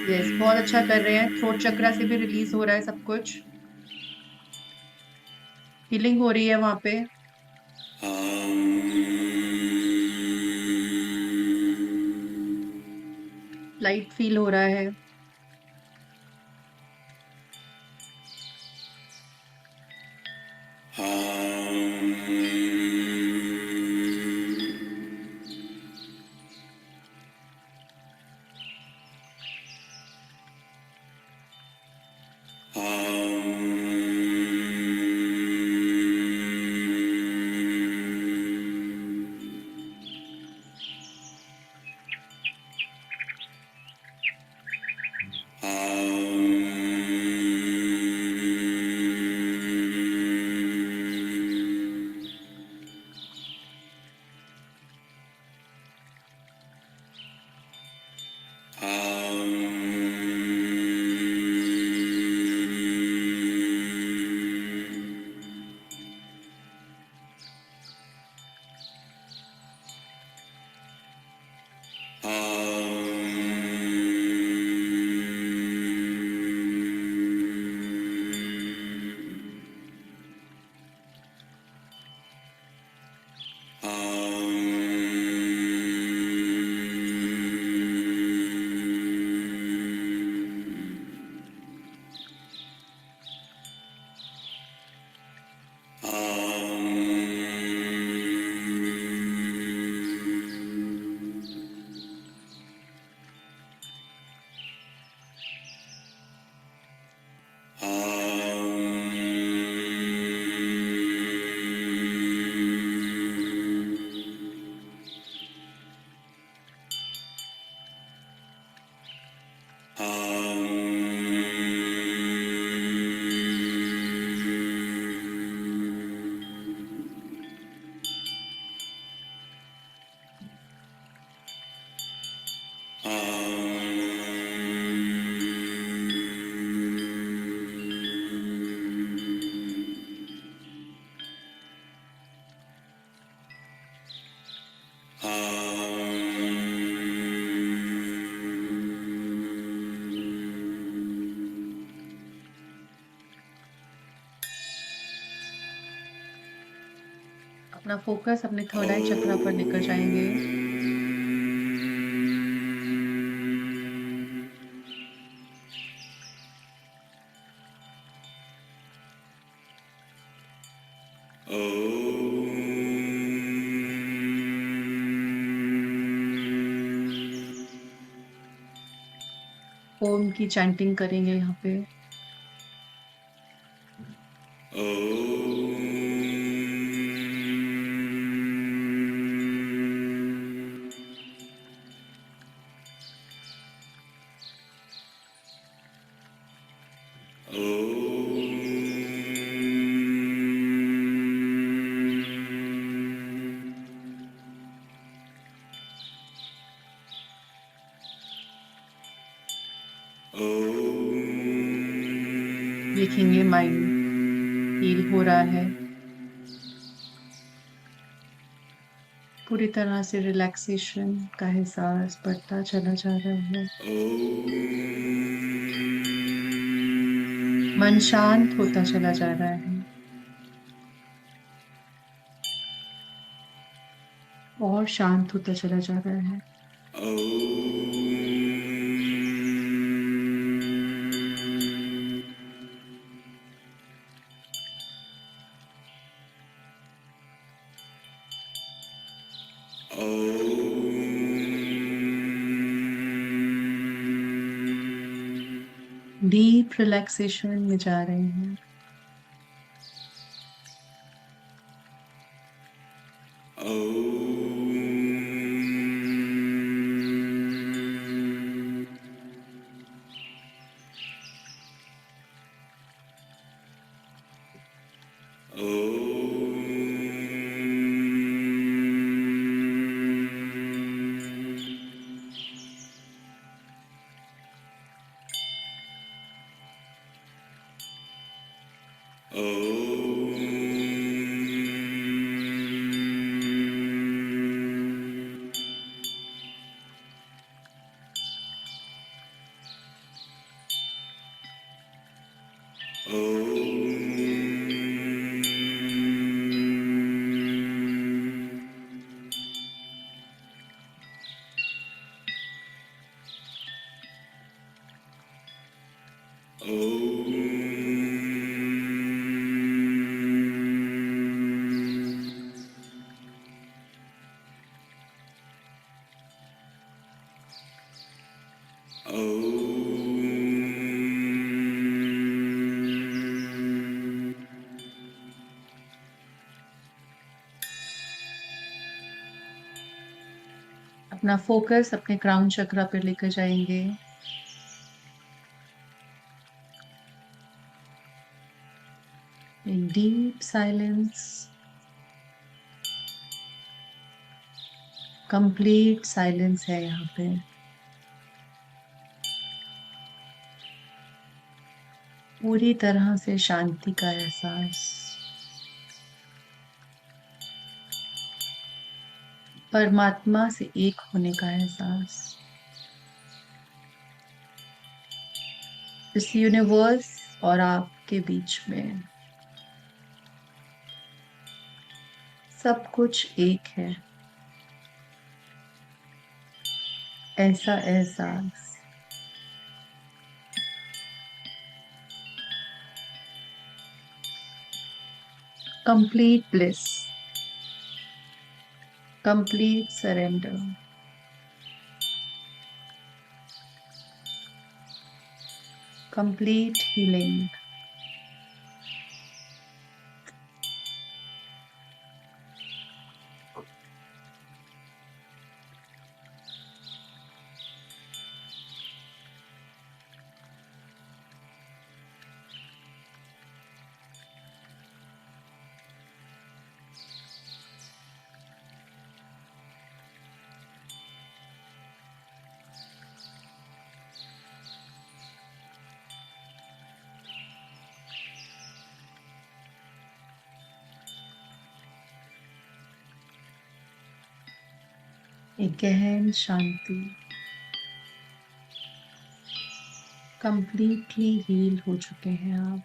यस बहुत अच्छा कर रहे हैं। थ्रोट चक्रा से भी रिलीज हो रहा है सब कुछ, हीलिंग हो रही है वहां पे। लाइट फील हो रहा है। अपना फोकस अपने थर्ड आई चक्रा पर लेकर जाएंगे। ओम की चैंटिंग करेंगे यहाँ पे। देखेंगे माइंड हील हो रहा है, पूरी तरह से रिलैक्सेशन का एहसास बढ़ता चला जा रहा है। मन शांत होता चला जा रहा है और शांत होता चला जा रहा है। डीप रिलैक्सेशन में जा रहे हैं। अपना फोकस अपने क्राउन चक्रा पर लेकर जाएंगे। एक डीप साइलेंस, कंप्लीट साइलेंस है यहाँ पे। पूरी तरह से शांति का एहसास, परमात्मा से एक होने का एहसास, इस यूनिवर्स और आपके बीच में सब कुछ एक है, ऐसा एहसास। Complete bliss, complete surrender, complete healing. एक गहन शांति, कंप्लीटली हील हो चुके हैं आप।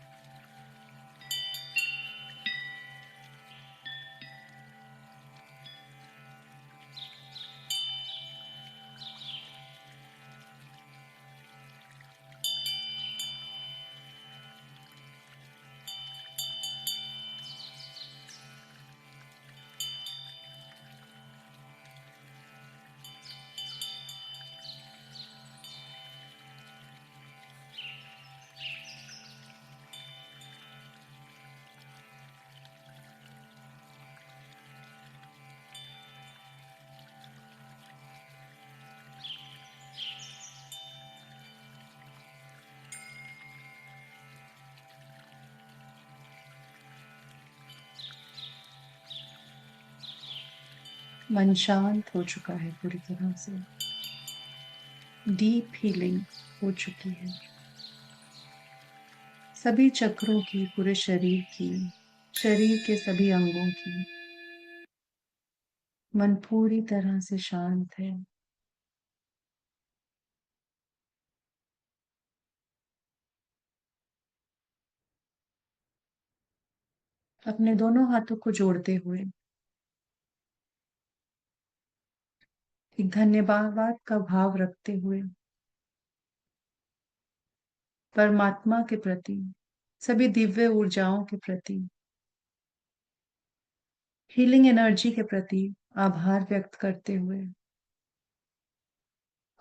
मन शांत हो चुका है पूरी तरह से, डीप हीलिंग हो चुकी है सभी चक्रों की, पूरे शरीर की, शरीर के सभी अंगों की। मन पूरी तरह से शांत है। अपने दोनों हाथों को जोड़ते हुए एक धन्यवाद का भाव रखते हुए परमात्मा के प्रति, सभी दिव्य ऊर्जाओं के प्रति, हीलिंग एनर्जी के प्रति आभार व्यक्त करते हुए,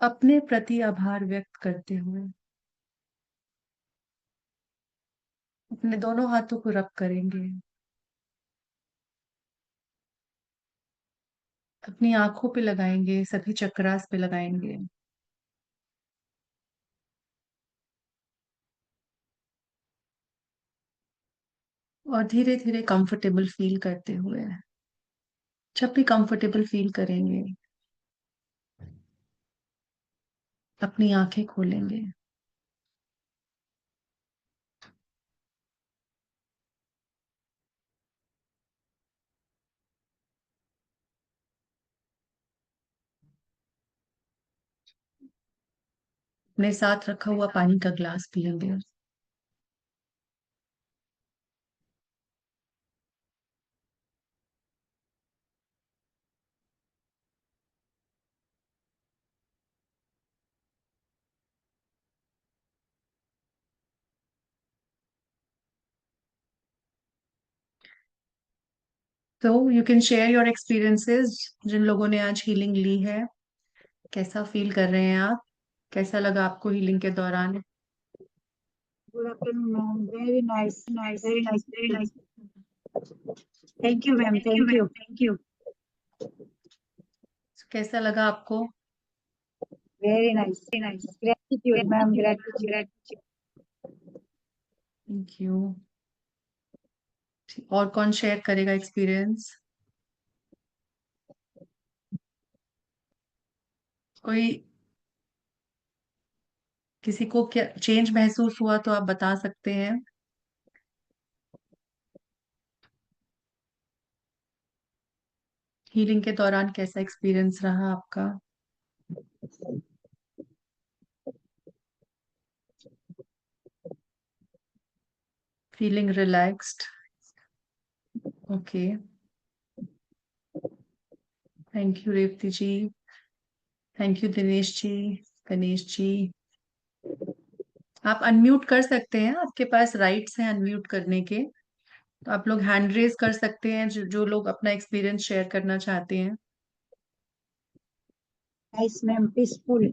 अपने प्रति आभार व्यक्त करते हुए अपने दोनों हाथों को रब करेंगे। अपनी आंखों पे लगाएंगे, सभी चक्रास पे लगाएंगे। और धीरे धीरे कंफर्टेबल फील करते हुए, जब भी कंफर्टेबल फील करेंगे, अपनी आंखें खोलेंगे। अपने साथ रखा हुआ पानी का ग्लास पिएंगे। तो you can share your experiences, जिन लोगों ने आज हीलिंग ली है, कैसा फील कर रहे हैं आप? कैसा लगा आपको हीलिंग के दौरान? Good afternoon, ma'am. Very nice, very nice, very nice. Thank you, ma'am. Thank you. Thank you. कैसा लगा आपको? Very nice. Gratitude, ma'am. Gratitude. Thank you. और कौन शेयर करेगा एक्सपीरियंस? कोई, किसी को क्या चेंज महसूस हुआ तो आप बता सकते हैं। हीलिंग के दौरान कैसा एक्सपीरियंस रहा आपका? Feeling relaxed? Okay, thank you Revathi ji. Thank you Dinesh ji, Ganesh ji. आप अनम्यूट कर सकते हैं, आपके पास राइट्स हैं अनम्यूट करने के। तो आप लोग हैंड रेज कर सकते हैं, जो लोग अपना एक्सपीरियंस शेयर करना चाहते हैं। Nice, ma'am. Peaceful.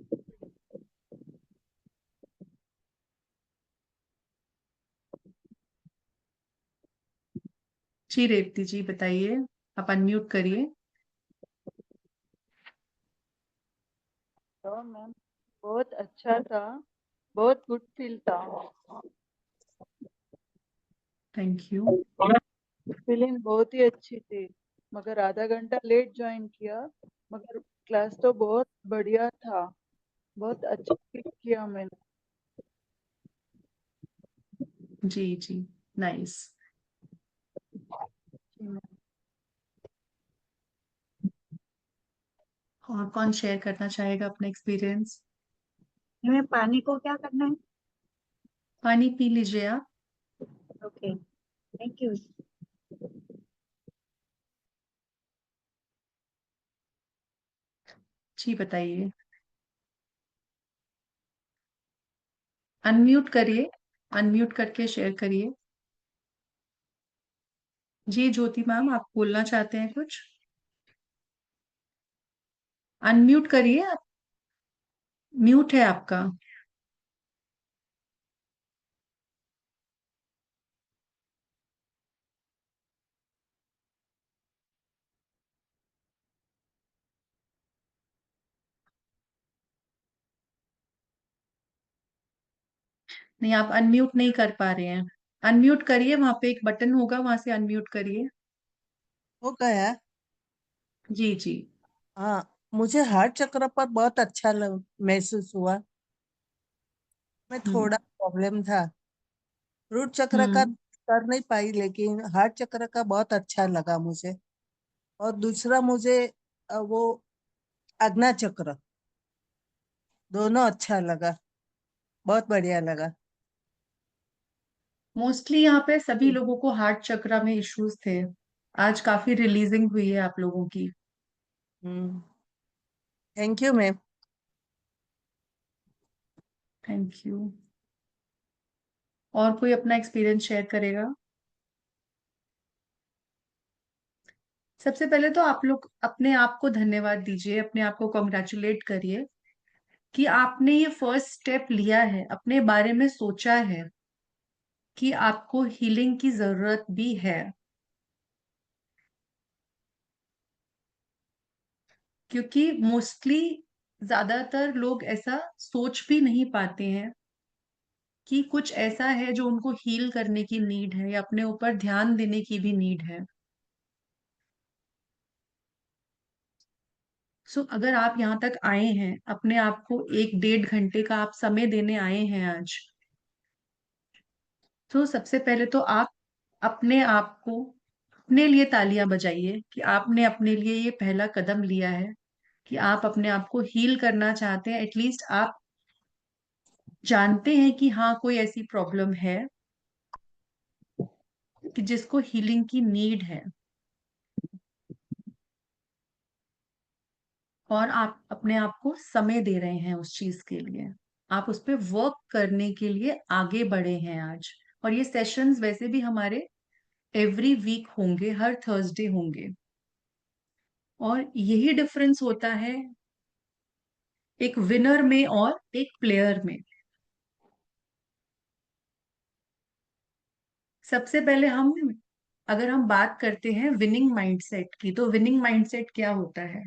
जी रेवती जी बताइए, आप अनम्यूट करिए। तो मैम बहुत अच्छा था, बहुत गुड फील था। Thank you. फीलिंग बहुत ही अच्छी थी, मगर आधा घंटा लेट ज्वाइन किया, मगर क्लास तो बहुत बढ़िया था, बहुत अच्छा फील किया मैंने। जी जी, नाइस। जी मैम। और कौन शेयर करना चाहेगा अपना एक्सपीरियंस? हमें पानी को क्या करना है? पानी पी लीजिए आप। Okay, thank you. जी बताइए, अनम्यूट करिए, अनम्यूट करके शेयर करिए। जी ज्योति मैम, आप बोलना चाहते हैं कुछ? अनम्यूट करिए आप, म्यूट है आपका। नहीं, आप अनम्यूट नहीं कर पा रहे हैं। अनम्यूट करिए, वहां पे एक बटन होगा, वहां से अनम्यूट करिए। हो गया। जी जी। हाँ, मुझे हार्ट चक्र पर बहुत अच्छा महसूस हुआ। मैं हम्म थोड़ा प्रॉब्लम था, रूट चक्र का हम्म। कर नहीं पाई, लेकिन हार्ट चक्र का बहुत अच्छा लगा मुझे। और दूसरा मुझे वो आज्ञा चक्र, दोनों अच्छा लगा, बहुत बढ़िया लगा। मोस्टली यहाँ पे सभी लोगों को हार्ट चक्र में इश्यूज थे। आज काफी रिलीजिंग हुई है आप लोगों की। Hmm. Thank you ma'am. Thank you. और कोई अपना एक्सपीरियंस शेयर करेगा? सबसे पहले तो आप लोग अपने आप को धन्यवाद दीजिए, अपने आप को कॉन्ग्रेचुलेट करिए कि आपने ये फर्स्ट स्टेप लिया है, अपने बारे में सोचा है कि आपको हीलिंग की जरूरत भी है। क्योंकि मोस्टली ज्यादातर लोग ऐसा सोच भी नहीं पाते हैं कि कुछ ऐसा है जो उनको हील करने की नीड है या अपने ऊपर ध्यान देने की भी नीड है। सो अगर आप यहाँ तक आए हैं, अपने आप को 1-1.5 घंटे का आप समय देने आए हैं आज, तो सबसे पहले तो आप अपने आप को, अपने लिए तालियां बजाइए कि आपने अपने लिए ये पहला कदम लिया है कि आप अपने आप को हील करना चाहते हैं। एटलीस्ट आप जानते हैं कि हाँ, कोई ऐसी प्रॉब्लम है कि जिसको हीलिंग की नीड है, और आप अपने आप को समय दे रहे हैं उस चीज के लिए। आप उस पर वर्क करने के लिए आगे बढ़े हैं आज। और ये सेशंस वैसे भी हमारे एवरी वीक होंगे, हर थर्सडे होंगे। और यही डिफरेंस होता है एक विनर में और एक प्लेयर में। सबसे पहले हम, अगर हम बात करते हैं विनिंग माइंडसेट की, तो विनिंग माइंडसेट क्या होता है?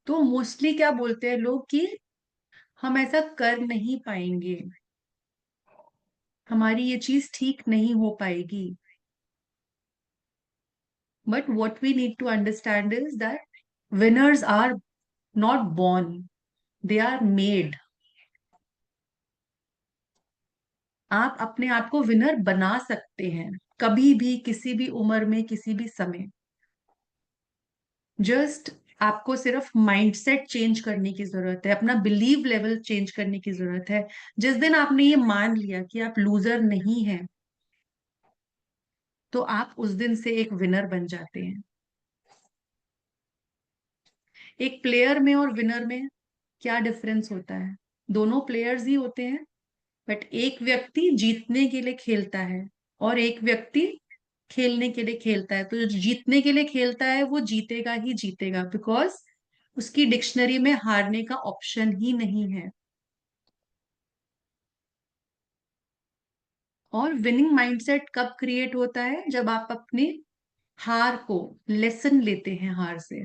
तो मोस्टली क्या बोलते हैं लोग कि हम ऐसा कर नहीं पाएंगे, हमारी ये चीज ठीक नहीं हो पाएगी। But what we need to understand is that winners are not born, they are made. आप अपने आप को विनर बना सकते हैं, कभी भी, किसी भी उम्र में, किसी भी समय। जस्ट आपको सिर्फ माइंडसेट चेंज करने की जरूरत है, अपना बिलीव लेवल चेंज करने की जरूरत है। जिस दिन आपने ये मान लिया कि आप लूजर नहीं हैं, तो आप उस दिन से एक विनर बन जाते हैं। एक प्लेयर में और विनर में क्या डिफरेंस होता है? दोनों प्लेयर्स ही होते हैं, बट एक व्यक्ति जीतने के लिए खेलता है और एक व्यक्ति खेलने के लिए खेलता है। तो जो जीतने के लिए खेलता है वो जीतेगा ही जीतेगा, बिकॉज उसकी डिक्शनरी में हारने का ऑप्शन ही नहीं है। और विनिंग माइंडसेट कब क्रिएट होता है? जब आप अपने हार को लेसन लेते हैं, हार से।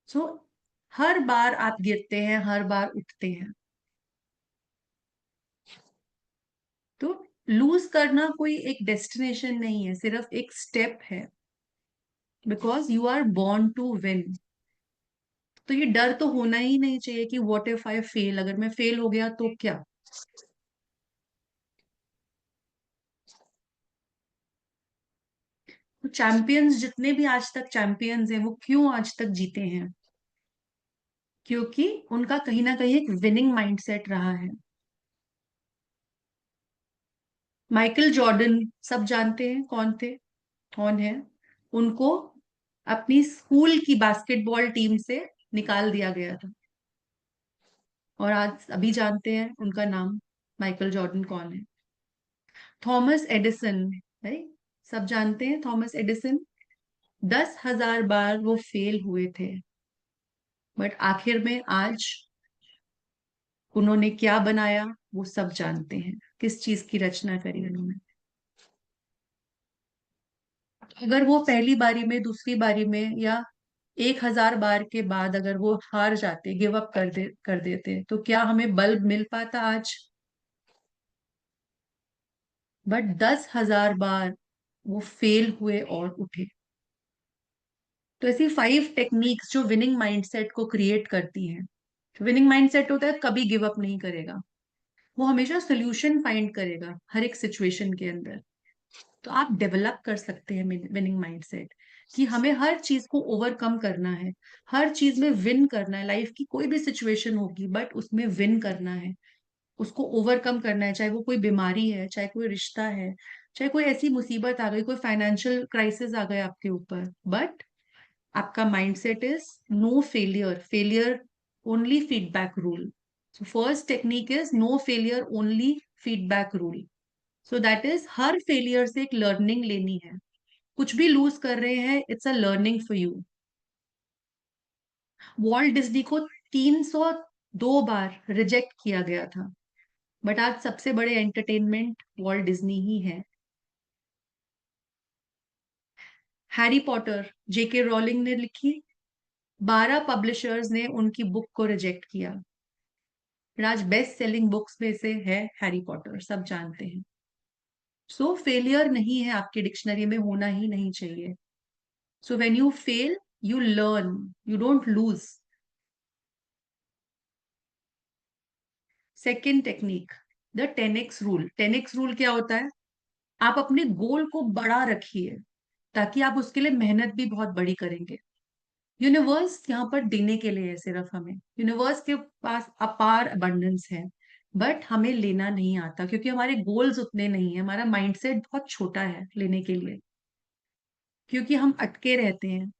सो हर बार आप गिरते हैं, हर बार उठते हैं। तो लूज करना कोई एक डेस्टिनेशन नहीं है, सिर्फ एक स्टेप है, because you are born to win. तो ये डर तो होना ही नहीं चाहिए कि व्हाट इफ आई फेल, अगर मैं फेल हो गया तो क्या। तो चैंपियंस, जितने भी आज तक चैंपियंस हैं, वो क्यों आज तक जीते हैं? क्योंकि उनका कहीं ना कहीं एक विनिंग माइंडसेट रहा है। माइकल जॉर्डन सब जानते हैं कौन थे, कौन है। उनको अपनी स्कूल की बास्केटबॉल टीम से निकाल दिया गया था, और आज अभी जानते हैं उनका नाम, माइकल जॉर्डन कौन है। थॉमस एडिसन, राइट, सब जानते हैं थॉमस एडिसन। 10,000 बार वो फेल हुए थे, बट आखिर में आज उन्होंने क्या बनाया वो सब जानते हैं, किस चीज की रचना करी उन्होंने। अगर वो पहली बारी में, दूसरी बारी में, या 1,000 बार के बाद अगर वो हार जाते, गिव अप कर देते, तो क्या हमें बल्ब मिल पाता आज? बट 10,000 बार वो फेल हुए और उठे। तो ऐसी 5 टेक्निक्स जो विनिंग माइंडसेट को क्रिएट करती हैं। विनिंग माइंडसेट होता है कभी गिव अप नहीं करेगा, वो हमेशा सोल्यूशन फाइंड करेगा हर एक सिचुएशन के अंदर। तो आप डेवलप कर सकते हैं विनिंग माइंडसेट कि हमें हर चीज को ओवरकम करना है, हर चीज में विन करना है। लाइफ की कोई भी सिचुएशन होगी बट उसमें विन करना है, उसको ओवरकम करना है। चाहे वो कोई बीमारी है, चाहे कोई रिश्ता है, चाहे कोई ऐसी मुसीबत आ गई, कोई फाइनेंशियल क्राइसिस आ गया आपके ऊपर, बट आपका mindset is no failure, failure only feedback rule. So first technique is no failure only feedback rule. So that is हर फेलियर से एक लर्निंग लेनी है। कुछ भी लूज कर रहे हैं, it's a learning for you. Walt Disney को 302 बार रिजेक्ट किया गया था, बट आज सबसे बड़े एंटरटेनमेंट वॉल्ट डिज्नी ही है। हैरी पॉटर जेके रॉलिंग ने लिखी, 12 पब्लिशर्स ने उनकी बुक को रिजेक्ट किया, पर आज बेस्ट सेलिंग बुक्स में से है हैरी पॉटर, सब जानते हैं। सो फेलियर नहीं है, आपकी डिक्शनरी में होना ही नहीं चाहिए। So when you fail, you learn, you don't lose. Second technique, the 10x rule. 10x rule क्या होता है? आप अपने गोल को बड़ा रखिए ताकि आप उसके लिए मेहनत भी बहुत बड़ी करेंगे। यूनिवर्स यहाँ पर देने के लिए है सिर्फ हमें, यूनिवर्स के पास अपार अबंडेंस है, बट हमें लेना नहीं आता क्योंकि हमारे गोल्स उतने नहीं है, हमारा माइंडसेट बहुत छोटा है लेने के लिए, क्योंकि हम अटके रहते हैं।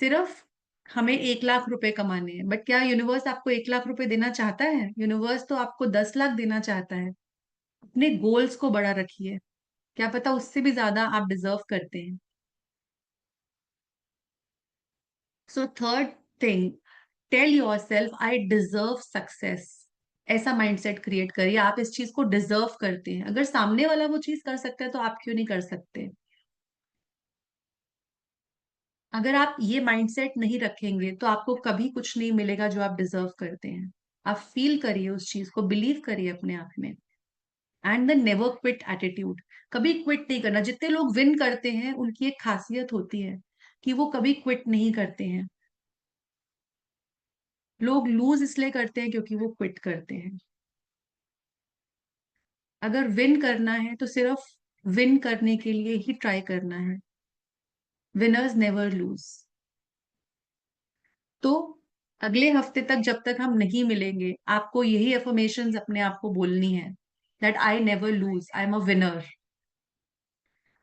सिर्फ हमें 1 लाख रुपए कमाने हैं, बट क्या यूनिवर्स आपको 1 लाख रुपए देना चाहता है? यूनिवर्स तो आपको 10 लाख देना चाहता है। अपने गोल्स को बड़ा रखिए, क्या पता उससे भी ज्यादा आप डिजर्व करते हैं। So third thing, tell yourself I deserve success. ऐसा माइंडसेट क्रिएट करिए, आप इस चीज को डिजर्व करते हैं। अगर सामने वाला वो चीज कर सकता है तो आप क्यों नहीं कर सकते? अगर आप ये माइंडसेट नहीं रखेंगे तो आपको कभी कुछ नहीं मिलेगा जो आप डिजर्व करते हैं। आप फील करिए उस चीज को, बिलीव करिए अपने आप में। And the never quit attitude, कभी क्विट नहीं करना। जितने लोग विन करते हैं उनकी एक खासियत होती है कि वो कभी क्विट नहीं करते हैं। लोग लूज इसलिए करते हैं क्योंकि वो क्विट करते हैं। अगर विन करना है तो सिर्फ विन करने के लिए ही ट्राई करना है। Winners never lose. तो अगले हफ्ते तक जब तक हम नहीं मिलेंगे, आपको यही अफर्मेशंस अपने आप को बोलनी है, that I never lose, I am a winner.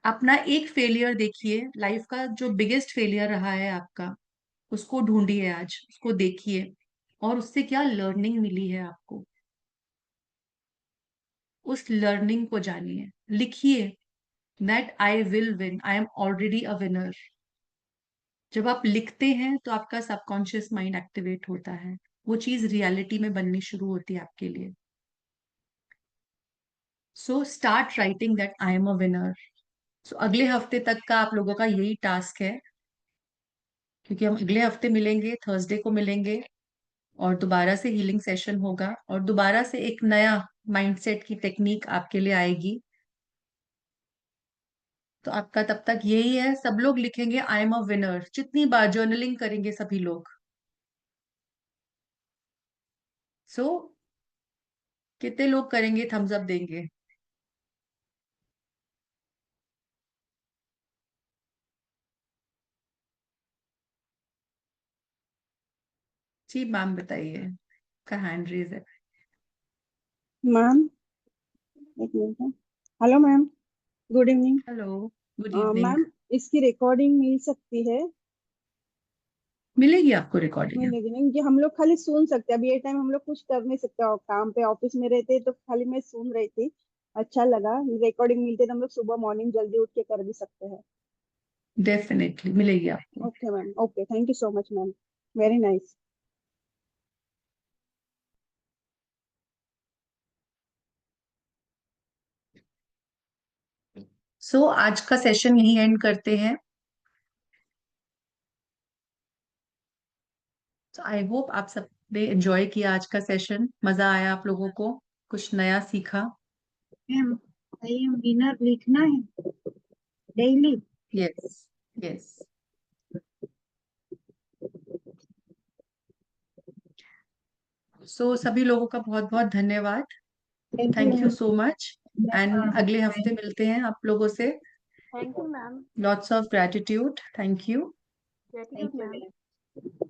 अपना एक फेलियर देखिए, लाइफ का जो बिगेस्ट फेलियर रहा है आपका, उसको ढूंढिए आज, उसको देखिए और उससे क्या लर्निंग मिली है आपको, उस लर्निंग को जानिए। लिखिए that I will win, I am already a winner. जब आप लिखते हैं तो आपका सबकॉन्शियस माइंड एक्टिवेट होता है, वो चीज रियलिटी में बननी शुरू होती है आपके लिए। So start writing that I am a winner. So अगले हफ्ते तक का आप लोगों का यही टास्क है, क्योंकि हम अगले हफ्ते मिलेंगे, थर्सडे को मिलेंगे और दोबारा से हीलिंग सेशन होगा और दोबारा से एक नया माइंडसेट की टेक्निक आपके लिए आएगी। तो आपका तब तक यही है, सब लोग लिखेंगे आई एम अ विनर, जितनी बार जर्नलिंग करेंगे सभी लोग। सो कितने लोग करेंगे, थम्स अप देंगे? जी मैम बताइए, का हैंड रेज है। मैम, एक minute. Hello ma'am, good evening. Hello, good evening. Ma'am, इसकी रिकॉर्डिंग मिल सकती है? मिलेगी आपको रिकॉर्डिंग। मिलेगी नहीं कि हम लोग खाली सुन सकते हैं? अभी ये टाइम हम लोग कुछ कर नहीं सकते, और काम पे ऑफिस में रहते तो खाली मैं सुन रही थी। अच्छा लगा, रिकॉर्डिंग मिलती तो हम लोग सुबह मॉर्निंग जल्दी उठ के कर भी सकते हैं। डेफिनेटली मिलेगी आपको। Okay ma'am, okay, thank you so much ma'am, very nice. So आज का सेशन यही एंड करते हैं। तो आई होप आप सब ने एंजॉय किया आज का सेशन, मजा आया आप लोगों को, कुछ नया सीखा। मैम, आई एम विनर लिखना है। daily. Yes, yes. So सभी लोगों का बहुत बहुत धन्यवाद. Thank Thank you you. so much. And अगले हफ्ते मिलते हैं आप लोगों से. Thank you, ma'am. Lots of gratitude. Thank you. Gratitude, Thank you, ma'am. ma'am.